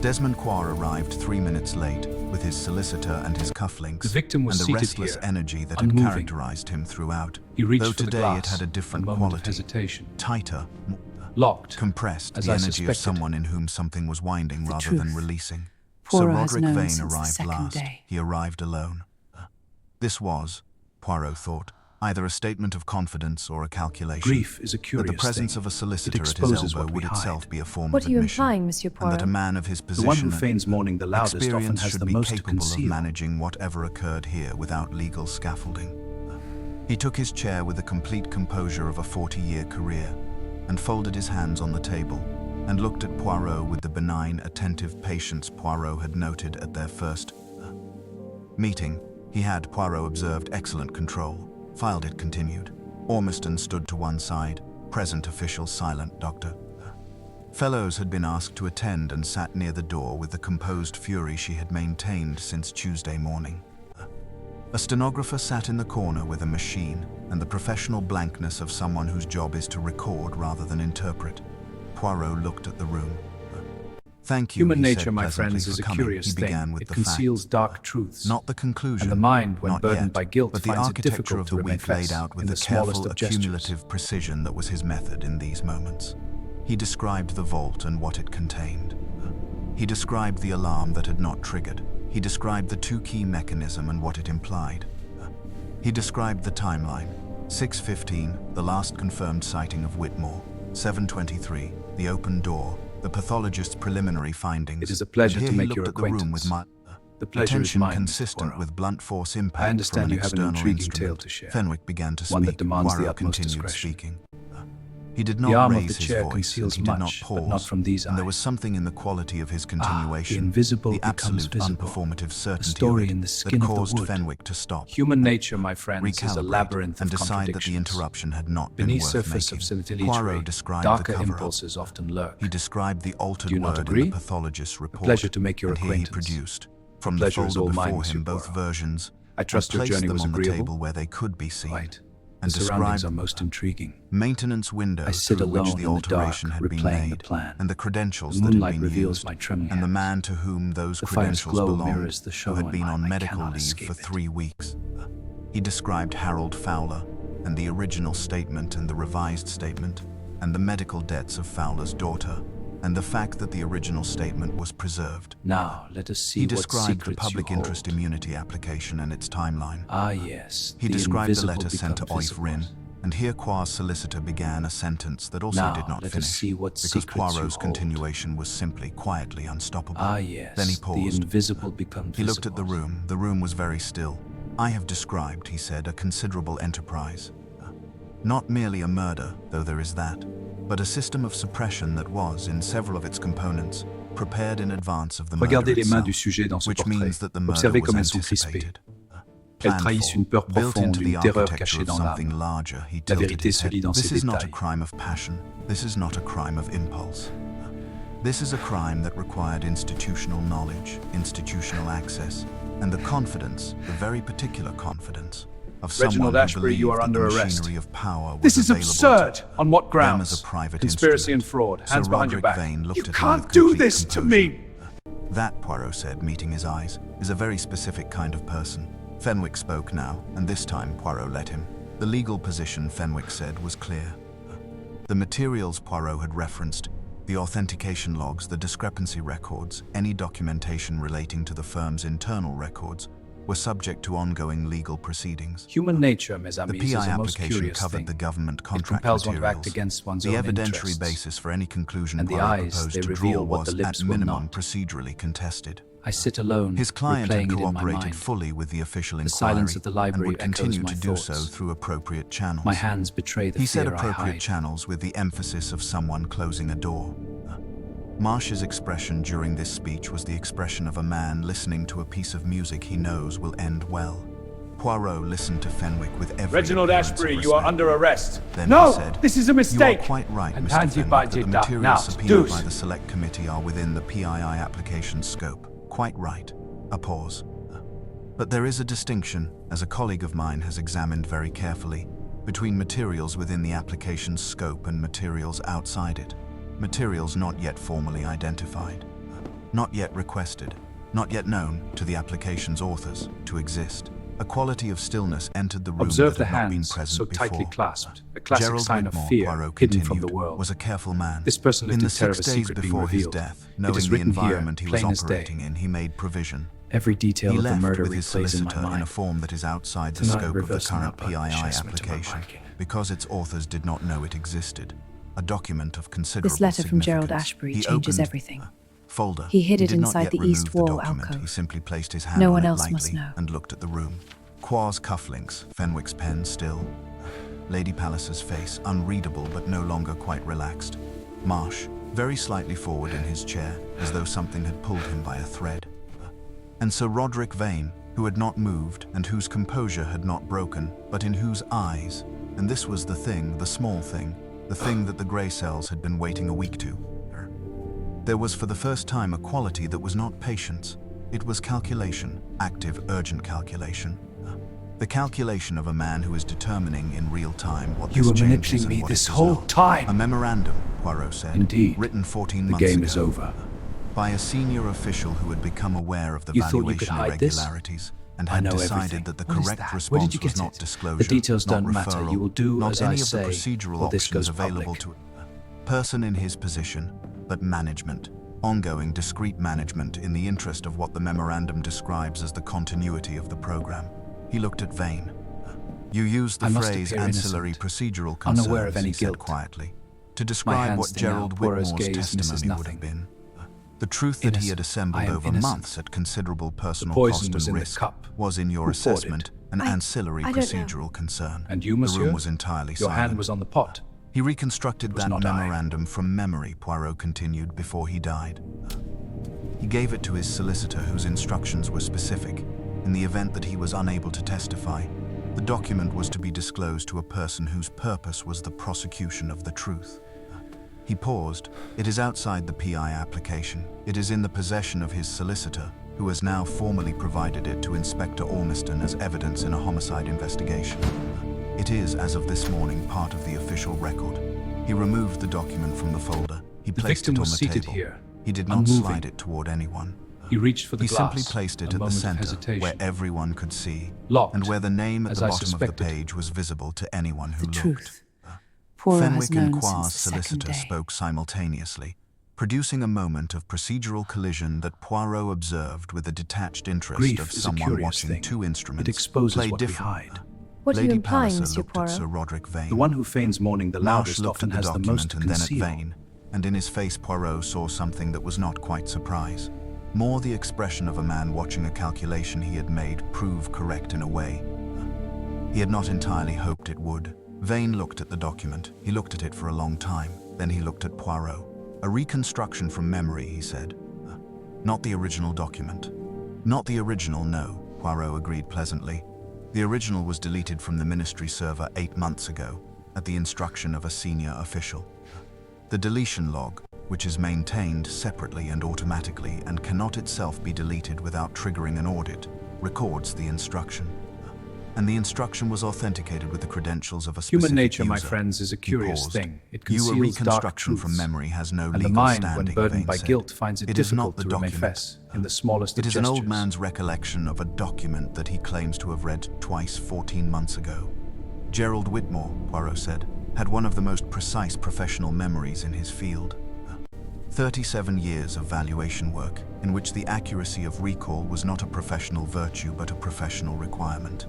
Desmond Coir arrived 3 minutes late, with his solicitor and his cufflinks, The victim was and the seated restless here, energy that unmoving. had characterized him throughout, He reached though for the today glass. it had a different A moment of quality, hesitation. tighter, Locked. compressed, As the I energy of suspected. someone in whom something was winding The rather than truth. releasing. Poirot Sir has Roderick known Vane since the arrived second last. day. He arrived alone. This was, Poirot thought, either a statement of confidence or a calculation. Grief is a That curious the presence thing. of a solicitor It at his exposes elbow what would we itself hide. be a form What of are you admission, implying, Monsieur and that a Poirot? man of his The position one who and feigns mourning the loudest often experience has should the be most to capable of conceal. managing whatever occurred here without legal scaffolding. He took his chair with the complete composure of a 40-year career, and folded his hands on the table, and looked at Poirot with the benign, attentive patience Poirot had noted at their first meeting. He had, Poirot observed, excellent control. Filed it continued. Ormiston stood to one side, present official silent doctor. Fellows had been asked to attend and sat near the door with the composed fury she had maintained since Tuesday morning. A stenographer sat in the corner with a machine and the professional blankness of someone whose job is to record rather than interpret. Poirot looked at the room. Thank you, Human he nature, said my pleasantly, friends, for is a coming. curious He began thing. with It the conceals facts. dark truths. Not the conclusion. And the mind, when not burdened yet, by guilt, but the finds it architecture difficult of to the remain week laid fixed out with in the the smallest careful, of gestures. accumulative precision that was his method in these moments. He described the vault and what it contained. He described the alarm that had not triggered. He described the two-key mechanism and what it implied. He described the timeline. 6:15, the last confirmed sighting of Whitmore. 7:23, the open door, the pathologist's preliminary findings. It is a pleasure And to here make he your looked at the room with acquaintance. The pleasure is attention mine, Mr. consistent Poirot. with blunt force impact I understand from an you have an external intriguing instrument. tale to share. Fenwick began to speak. One that demands the Poirot utmost continued discretion. speaking. He did The not arm of raise the his chair voice, and conceals he did not much, pause, but not from these and there eyes. was something in the quality of his continuation, the invisible the becomes absolute visible. unperformative certainty story of it, in the that skin of the caused wood. Fenwick to stop, Human nature, my friends, is a recalibrate, labyrinth and of decide that the contradictions. interruption had not Beneath been worth surface making. of subtlety, Poirot described the darker cover-up. impulses often lurk. He described the altered Do you not word in agree? the pathologist's report. pleasure to make your and here he acquaintance. produced, from the pleasure is folder all mine, before Monsieur him, both Poirot. versions, I trust and your placed journey them was on the agreeable. table where they could be seen, Right. and The surroundings described are most intriguing. maintenance window I sit through which alone the in the dark, alteration had been replaying the made, plan. and the credentials The that had moonlight been reveals used, my trembling and the hands. man to whom those The fire's credentials glow belonged, mirrors the show who had in been mine. on I medical cannot leave escape for it. 3 weeks. He described Harold Fowler, and the original statement and the revised statement, and the medical debts of Fowler's daughter, and the fact that the original statement was preserved. Now, let us see He what described the secrets public you interest hold. immunity application and its timeline. Ah, yes. He the described the invisible letter sent to become Oif visible. Rin, and here Poirot's solicitor began a sentence that also Now, did not let us finish, see what because secrets you Poirot's hold. continuation was simply quietly unstoppable. Ah, yes. Then he The paused. invisible becomes He looked at the visible. room. The room was very still. I have described, he said, a considerable enterprise. Not merely a murder, though there is that, but a system of suppression that was, in several of its components, prepared in advance of the murder Regardez les mains itself, du sujet dans ce which portrait. means that the murder Observez was comme elles sont crispées. anticipated. Elles Planned trahissent for, une peur built profonde, into the une terreur architecture cachée of dans something l'âme. larger, he La tilted vérité his se head. lit dans This ces is not a détails. crime of passion. This is not a crime of impulse. This is a crime that required institutional knowledge, institutional access, and the confidence, the very particular confidence, of someone Reginald who Ashbury, you believed are that under the arrest. machinery of power was This is available absurd. to On what them grounds? as a private Conspiracy instrument. and fraud. Sir Hands behind your Roderick back. Vane looked You at him can't with do complete this to composure. me. That, Poirot said, meeting his eyes, is a very specific kind of person. Fenwick spoke now, and this time Poirot let him. The legal position, Fenwick said, was clear. The materials Poirot had referenced, the authentication logs, the discrepancy records, any documentation relating to the firm's internal records, were subject to ongoing legal proceedings. Human nature, mes The amis, PI is a most application curious covered thing. the government It contract compels one to materials. act against one's The own evidentiary interests. basis for any conclusion And the Poirot eyes, proposed they to reveal draw what the was, lips at will minimum, not. procedurally contested. I sit alone, His client had replaying it in my cooperated mind. fully with the official The inquiry silence of the and library would continue echoes to my do so thoughts. through appropriate channels. My hands betray the He said fear I appropriate hide. channels with the emphasis of someone closing a door. Marsh's expression during this speech was the expression of a man listening to a piece of music he knows will end well. Poirot listened to Fenwick with every Reginald appearance of Ashbury, you respect. are under arrest. Then No! he said, This is a "You mistake!" are quite right, And Mr. hand you Fenwick, by that the Jake Duff. materials Now, subpoenaed deuce. by the Select Committee are within the PII application scope. Quite right." A pause. "But there is a distinction, as a colleague of mine has examined very carefully, between materials within the application's scope and materials outside it. Materials not yet formally identified, not yet requested, not yet known to the application's authors to exist. A quality of stillness entered the room Observe that the had not been hands, present so before. tightly clasped, a classic Gerald sign of Whitmore, fear Poirot hidden from continued, the world. was a careful man. This person lived in in the terror of 6 a days secret being before his revealed. death, It knowing is the written here, environment he was plain as day. operating in, he made provision. Every detail He of the left murder with his replays in my solicitor in a mind. form that is outside the Tonight, scope of the reversing current that button, PII chestnut to my application, liking. because its authors did not know it existed. A document of considerable This letter from Gerald significance. Ashbury He changes opened everything. folder. He hid it did not inside yet the east remove the wall document. alcove. He simply placed his hand No on one it else lightly must know. and looked at the room. Qua's cufflinks, Fenwick's pen still. Lady Palliser's face, unreadable but no longer quite relaxed. Marsh, very slightly forward in his chair, as though something had pulled him by a thread. And Sir Roderick Vane, who had not moved and whose composure had not broken, but in whose eyes, and this was the thing, the small thing, the thing that the grey cells had been waiting a week to. There was for the first time a quality that was not patience. It was calculation, active, urgent calculation. The calculation of a man who is determining in real time what You this were change is manipulating and me what this it does whole not. time. A memorandum, Poirot said, Indeed. written 14 The months game ago. is over. By a senior official who had become aware of the You thought you valuation could hide this? irregularities and I had know decided everything. that the What is correct that? Where did response you was get not it? disclosure, The details not don't matter. referral, You will do not as any I of the say, procedural or this options goes available public. to a person in his position, but management, ongoing discreet management in the interest of what the memorandum describes as the continuity of the program. He looked at Vane. "You used the I must phrase appear ancillary innocent, procedural concerns," unaware of any he said guilt. quietly, "to describe hands what thin out, Gerald Poirot's Whitmore's gaze misses testimony would have nothing. been. The truth that he had Innocent. assembled I am over innocent. months at considerable personal poison cost was and in the risk cup. was, in your Who poured it? assessment, an I ancillary don't know. procedural concern. And you, The monsieur? room was entirely Your silent. hand was on the pot. He reconstructed was that not I. memorandum from memory, Poirot continued, before he died. He gave it to his solicitor, whose instructions were specific. In the event that he was unable to testify, the document was to be disclosed to a person whose purpose was the prosecution of the truth. He paused. "It is outside the PI application. It is in the possession of his solicitor, who has now formally provided it to Inspector Ormiston as evidence in a homicide investigation. It is, as of this morning, part of the official record." He removed the document from the folder. He The placed victim it on was the seated table. here, He did not unmoving. slide it toward anyone. He reached for the He glass. simply placed it A at the moment of center, hesitation. where everyone could see, Locked, and where the name at as the I bottom of the suspected. page was visible to anyone who The looked. truth. Poirot has Fenwick and known Qua's since the second solicitor day. spoke simultaneously, producing a moment of procedural collision that Poirot observed with the detached interest Grief of is a someone curious watching thing. two instruments It exposes play what we different. hide. What are you Lady implying, Palliser Monsieur looked at Poirot? Sir Roderick Vane. The one who feigns mourning the Marsh loudest looked often at the has the document most to and then at conceal. Vane, and in his face Poirot saw something that was not quite surprise. More the expression of a man watching a calculation he had made prove correct in a way. He had not entirely hoped it would. Vane looked at the document. He looked at it for a long time. Then he looked at Poirot. "A reconstruction from memory," he said. "Not the original document." "Not the original, no," Poirot agreed pleasantly. "The original was deleted from the ministry server 8 months ago, at the instruction of a senior official. The deletion log, which is maintained separately and automatically and cannot itself be deleted without triggering an audit, records the instruction. And the instruction was authenticated with the credentials of a specific Human nature, my user." friends, is a He curious paused. thing. It "You conceals a reconstruction dark from truths. memory has no And the legal mind, standing," when burdened Vane by said. guilt, finds it "It is not difficult the to remain document. fess in the smallest of It is an old gestures. man's recollection of a document that he claims to have read twice 14 months ago. Gerald Whitmore," Poirot said, "had one of the most precise professional memories in his field." 37 years of valuation work, in which the accuracy of recall was not a professional virtue but a professional requirement.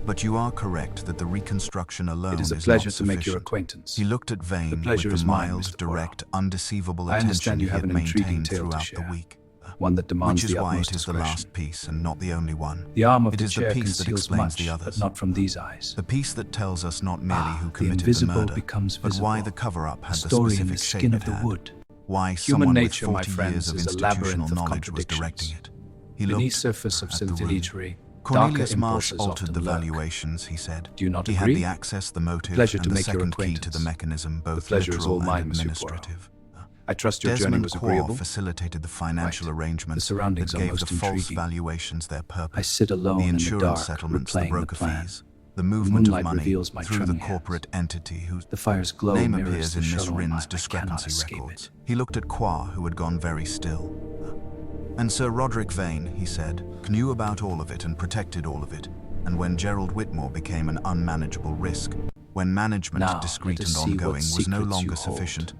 But you are correct that the reconstruction alone It is a not pleasure to make your sufficient. acquaintance. He looked at Vane The with pleasure the is mine, mild, Mr. Poirot. direct, undeceivable I attention understand he you have had an intriguing maintained tale to throughout share, the week. one that demands Which is the why utmost it is the discretion. last piece and not the only one. The arm of It the is the chair piece that conceals explains much, the others. but not from these eyes. The piece that tells us not merely who The committed the invisible murder, becomes but visible. why the cover-up had The the story in specific the shape skin it of the had. wood. Why Human someone nature, with my 40 friends, years of is a institutional labyrinth of knowledge was directing contradictions. it. He Beneath looked surface of at the room. synthetic, Cornelius darker Marsh impulses altered the often lurk. valuations, he said. Do you not He agree? had the access, the motive, Pleasure and to the make your second key to acquaintance. the mechanism, both The pleasure is literal all and mine, Monsieur Poirot. administrative. I trust your journey Desmond was Quore agreeable. facilitated the financial Right. arrangements The surroundings that are gave most the false intriguing. valuations their purpose. I sit alone the in the insurance dark, settlements, the replaying the broker plan. fees, the movement of moonlight money reveals my through the trembling corporate entity whose The fire's glow name mirrors appears the in Miss shadow in Ryn's mine. I cannot discrepancy escape records. it. He looked at Quore, who had gone very still. And Sir Roderick Vane, he said, knew about all of it and protected all of it. And when Gerald Whitmore became an unmanageable risk, when management, Now, discreet let and us see what ongoing, was no secrets longer you hold. sufficient,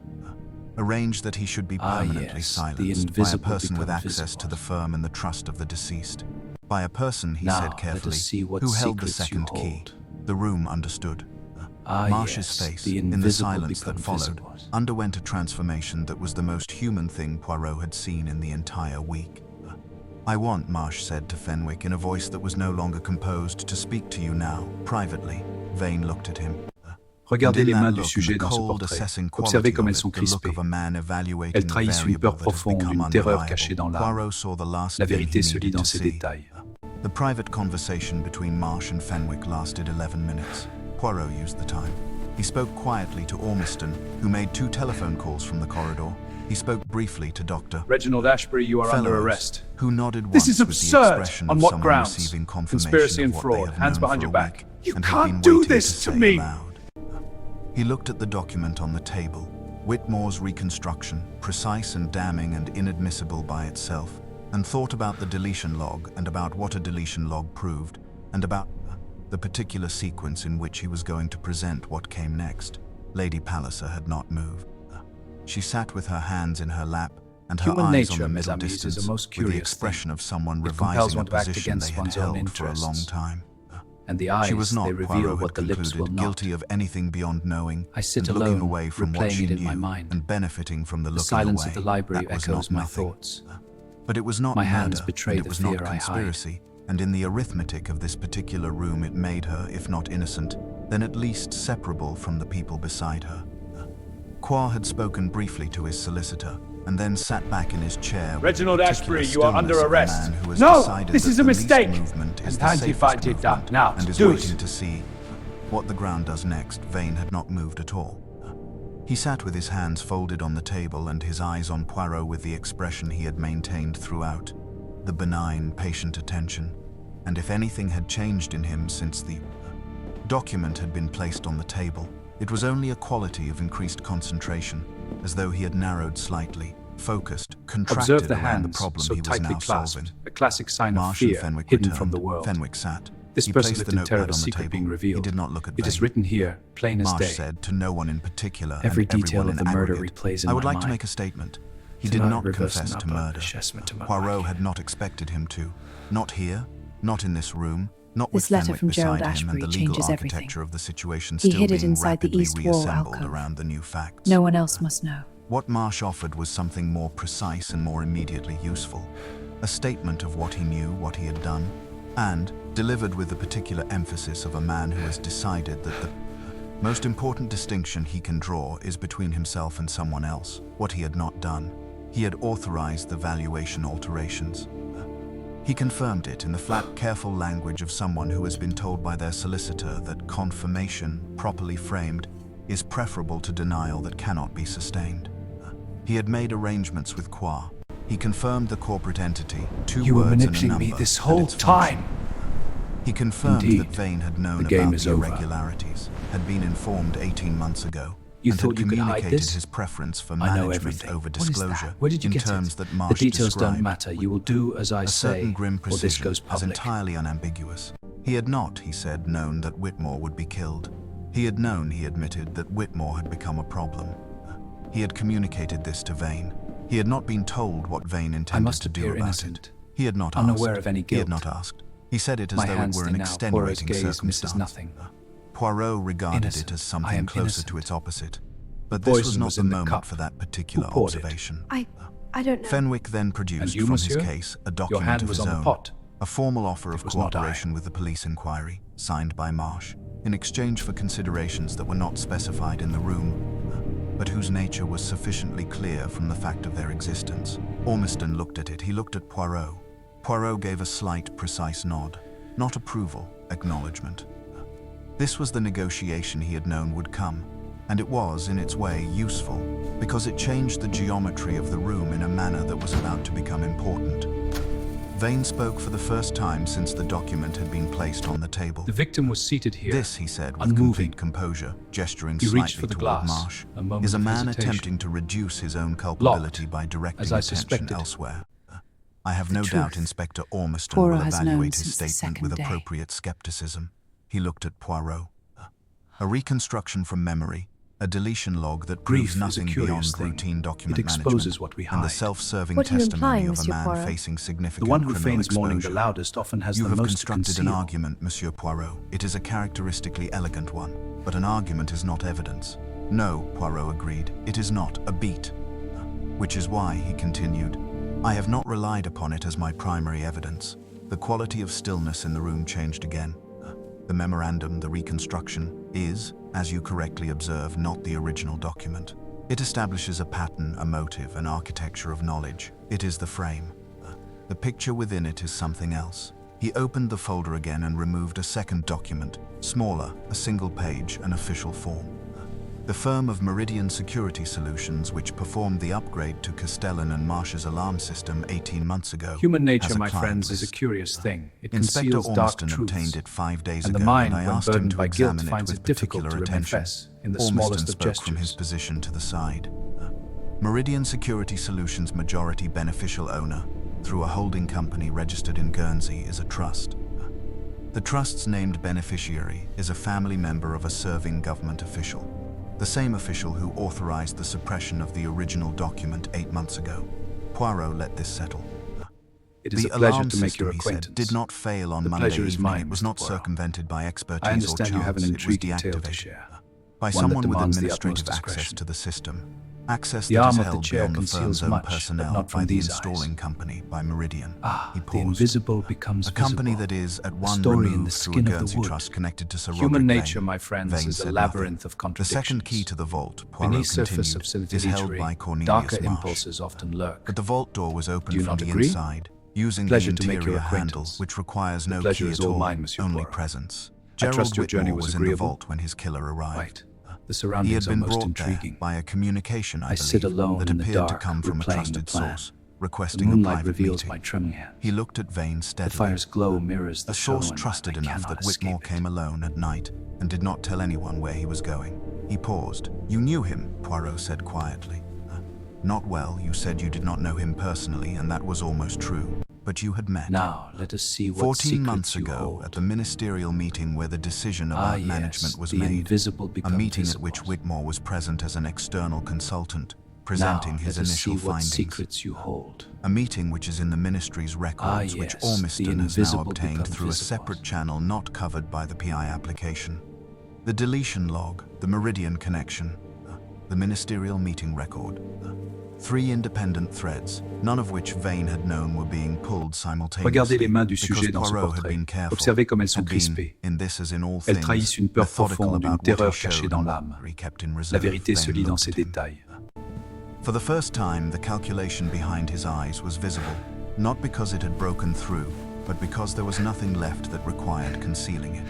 arranged that he should be Ah, permanently yes, the silenced by a invisible person with become access to the visible. firm and the trust of the deceased. By a person, he Now, said let carefully, us see what who held the secrets you second key. hold. The room understood. Ah, Marsh's yes, face, the in the invisible silence that become followed, visible. underwent a transformation that was the most human thing Poirot had seen in the entire week. I want, Marsh said to Fenwick in a voice that was no longer composed, to speak to you now, privately. Vane looked at him. Regardez And in les that mains du look, sujet and the dans ce cold, portrait. assessing Observez quality comme of elles sont it, the look crispées. of a man evaluating Elles a trahissent une variable peur that has profonde, become une terreur unreliable. cachée dans l'âme. Poirot saw the last La thing vérité he se lit needed dans to ces see. détails. The private conversation between Marsh and Fenwick lasted 11 minutes. Poirot used the time. He spoke quietly to Ormiston, who made 2 telephone calls from the corridor. He spoke briefly to Dr. Reginald Ashbury, you are under Fellows, arrest. who nodded This once is with the absurd. expression On of what someone grounds? receiving confirmation Conspiracy of and what fraud. they have Hands known behind for your a back. week You and had can't been do waiting this to say me. aloud. He looked at the document on the table. Whitmore's reconstruction, precise and damning and inadmissible by itself, and thought about the deletion log and about what a deletion log proved, and about the particular sequence in which he was going to present what came next. Lady Palliser had not moved. She sat with her hands in her lap and her Human eyes nature, on the mes middle amis, is a distance, most with the curious expression thing. of someone It compels revising a one to act position against they had one's own held for a long interests. time. And the She eyes, was not, they reveal Poirot what the had lips will concluded, not. guilty of anything beyond knowing I sit and alone, looking away from what replaying she it in knew my mind. and benefiting from the The looking silence away. of the library That was echoes not my nothing. thoughts. But it was not My hands murder, betray and the it was fear not I hide. conspiracy, and in the arithmetic of this particular room it made her, if not innocent, then at least separable from the people beside her. Quore had spoken briefly to his solicitor, and then sat back in his chair. Reginald with the particular Ashbury, you are under stillness of a arrest. man who has No, decided this that is a the least mistake. movement is And the safest anti-fight it movement, now. and is Do it. waiting to see what the ground does next. Vane had not moved at all. He sat with his hands folded on the table and his eyes on Poirot with the expression he had maintained throughout, the benign, patient attention. And if anything had changed in him since the document had been placed on the table, it was only a quality of increased concentration, as though he had narrowed slightly, focused, contracted Observe the around the hands, problem so he was tightly now clasped, solving. a classic sign of Marsh and fear Fenwick hidden returned. from the world. Fenwick sat. This He person placed lived the in terror notepad of on the secret table. being revealed. He did not look at It is Vane. written here, plain as Marsh day. said to no one in particular Every and detail everyone of in the murder aggregate, replays in I would my like to mind. make a statement. He Do did not reverse confess an to upper murder. assessment to my Poirot life. had not expected him to. Not here, not in this room, not with This letter Fenwick from Gerald beside him and Ashbury the legal changes everything. architecture of the situation He still hid it being inside the rapidly east wall reassembled alcove. around the new facts. No one else must know. What Marsh offered was something more precise and more immediately useful. A statement of what he knew, what he had done, and delivered with the particular emphasis of a man who has decided that the most important distinction he can draw is between himself and someone else, what he had not done. He had authorized the valuation alterations. He confirmed it in the flat, careful language of someone who has been told by their solicitor that confirmation, properly framed, is preferable to denial that cannot be sustained. He had made arrangements with Quore. He confirmed the corporate entity, 2 You were words and a manipulating me number, this and whole its function. time. He confirmed Indeed. that Vane had known The game about is the over. irregularities, had been informed 18 months ago, You and thought had you could hide communicated this? his preference for I know management everything. over What is that? disclosure Where did you in get terms it? that The Marsh details described. don't matter. You will do as I A say, certain grim or this precision, goes as public. entirely unambiguous. He had not, he said, known that Whitmore would be killed. He had known, he admitted, that Whitmore had become a problem. He had communicated this to Vane. He had not been told what Vane I intended must to do appear about innocent, it. He had not unaware asked. of any He had guilt. not asked. He said it as My though it hands were an thin now. Poirot's extenuating gaze misses circumstance. nothing. Poirot regarded Innocent. it as I something am closer innocent. to its opposite. But The this was poison not was the in the moment cup. for that particular Who poured it? observation. I don't know. Fenwick then produced And you, from monsieur? his case a Your document hand of was his on the own, pot. a formal offer of was not I. cooperation with the police inquiry, signed by Marsh, in exchange for considerations that were not specified in the room, but whose nature was sufficiently clear from the fact of their existence. Ormiston looked at it. He looked at Poirot. Poirot gave a slight, precise nod. Not approval, acknowledgement. This was the negotiation he had known would come, and it was, in its way, useful, because it changed the geometry of the room in a manner that was about to become important. Vane spoke for the first time since the document had been placed on the table. The victim was seated here. This, he said with unmoving. complete composure, gesturing He reached slightly for the toward glass. Marsh, A moment is a of man hesitation. attempting to reduce his own culpability Locked, by directing as I attention suspected. elsewhere. I have no truth. doubt Inspector Ormiston Poirot will has known evaluate his since the statement with second day. appropriate skepticism. He looked at Poirot. A reconstruction from memory, a deletion log that Grief proves is a nothing curious beyond thing. routine document It exposes management, what we and the hide. self-serving What are you testimony implying, of a Monsieur man Poirot? facing significant The one who criminal feigns mourning the exposure. loudest often has You the have most to constructed an conceal. argument, Monsieur Poirot. It is a characteristically elegant one, but an argument is not evidence. No, Poirot agreed, it is not a beat. Which is why, he continued, I have not relied upon it as my primary evidence. The quality of stillness in the room changed again. The memorandum, the reconstruction, is, as you correctly observe, not the original document. It establishes a pattern, a motive, an architecture of knowledge. It is the frame. The picture within it is something else. He opened the folder again and removed a second document, smaller, a single page, an official form. The firm of Meridian Security Solutions, which performed the upgrade to Castellan and Marsh's alarm system 18 months ago, Human has nature, a my client friends, is a list. curious thing. It Inspector conceals dark Ormiston truths. obtained it 5 days And ago, the mind, and I when asked him burdened to by guilt, examine it finds with it difficult particular to attention. confess in the Ormiston smallest of spoke from his gestures. position to the side. Meridian Security Solutions' majority beneficial owner, through a holding company registered in Guernsey, is a trust. The trust's named beneficiary is a family member of a serving government official, the same official who authorized the suppression of the original document 8 months ago. Poirot let this settle. It is The a pleasure alarm to make system, your he said, acquaintance. did not fail on The Monday pleasure is evening. mine, It was Mr. not Poirot. circumvented by expertise I or understand chance. you have an It was intriguing tale to deactivated share. by One that someone with demands the administrative utmost access discretion. to the system. Access The that arm is of the held chair beyond the conceals firm's own much, but personnel not from by the these eyes. installing company, by Meridian. He The paused. invisible becomes A company visible. that is at A one story in remove the through a skin of the Guernsey wood. trust connected to Sir Human Roderick nature, Vane. my friends, Vane is a said labyrinth nothing. of The contradictions. second key to the vault, Poirot Beneath surface continued, obscenity is held literary, by Cornelius darker Marsh. impulses often lurk. But the vault door was Do opened you from not the agree? inside, using the Pleasure to make your interior handle, acquaintance. which requires no pleasure key is at all all, mine, Monsieur only Poirot. presence. I Gerald trust your journey Whitmore was was in the agreeable. vault when his killer arrived. Right. The He had surroundings are been most brought intriguing. there by a communication, I I sit believe, alone that in the appeared to dark, come from a replaying the trusted plan. source, The requesting a moonlight private reveals meeting. my trembling hands. He looked at Vane The steadily. fire's glow mirrors the A source show, and trusted I enough cannot that Whitmore escape it. came alone at night and did not tell anyone where he was going. He paused. You knew him, Poirot said quietly. Not well, you said you did not know him personally, and that was almost true. But you had met. Now, let us see what 14 secrets months you ago, hold. at the ministerial meeting where the decision about yes, management was the made, invisible a become meeting at visible. which Whitmore was present as an external consultant, presenting now, his let us initial see what findings. secrets you hold. A meeting which is in the ministry's records, which yes, the Ormiston has now invisible obtained become through a visible. separate channel not covered by the PI application. The deletion log, the Meridian connection, the ministerial meeting record. 3 independent threads, none of which Vane had known were being pulled simultaneously. Regardez les mains du because sujet dans ce Poirot had portrait. been careful, Observez comme elles sont had been, crispées. in this as in all Elles things, trahissent une peur methodical profonde, une about what he terreur showed cachée dans and l'âme. what he kept in La reserve. vérité se Vane lit dans looked ses at him. détails. For the first time, the calculation behind his eyes was visible, not because it had broken through, but because there was nothing left that required concealing it.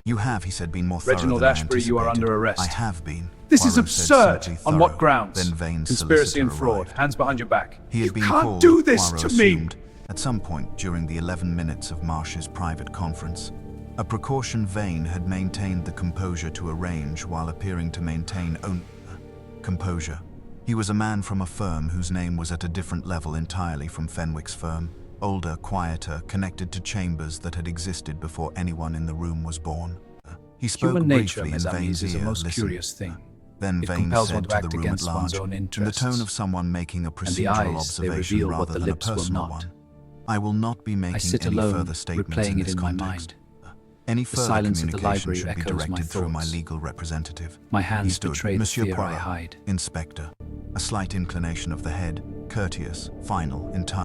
You have, he said, been more thorough Reginald than I Ashbury, you are anticipated. under arrest. I have been. This is Poirot said, absurd! simply On what thorough. grounds? Then Vane's Conspiracy and solicitor fraud. arrived. Hands behind your back. He had You been can't called, do this Poirot to me! assumed, at some point during the 11 minutes of Marsh's private conference. A precaution Vane had maintained the composure to arrange while appearing to maintain own composure. He was a man from a firm whose name was at a different level entirely from Fenwick's firm, older, quieter, connected to chambers that had existed before anyone in the room was born. He spoke Human nature, briefly in mes amis, Vane's is a ear, most listened. curious thing. Then It Vane compels said one to to the act room at against one's large, own in the tone interests. of someone making a And the procedural eyes, they observation reveal rather what the than a lips will personal not. one. I will not be I making sit any alone, further statements replaying in it this in my context. mind. Any The further silence of the communication library should be echoes my directed through my thoughts. legal representative. My He hands stood, betray the Monsieur fear I Poirot, hide. Inspector. A slight inclination of the head, courteous, final, entire.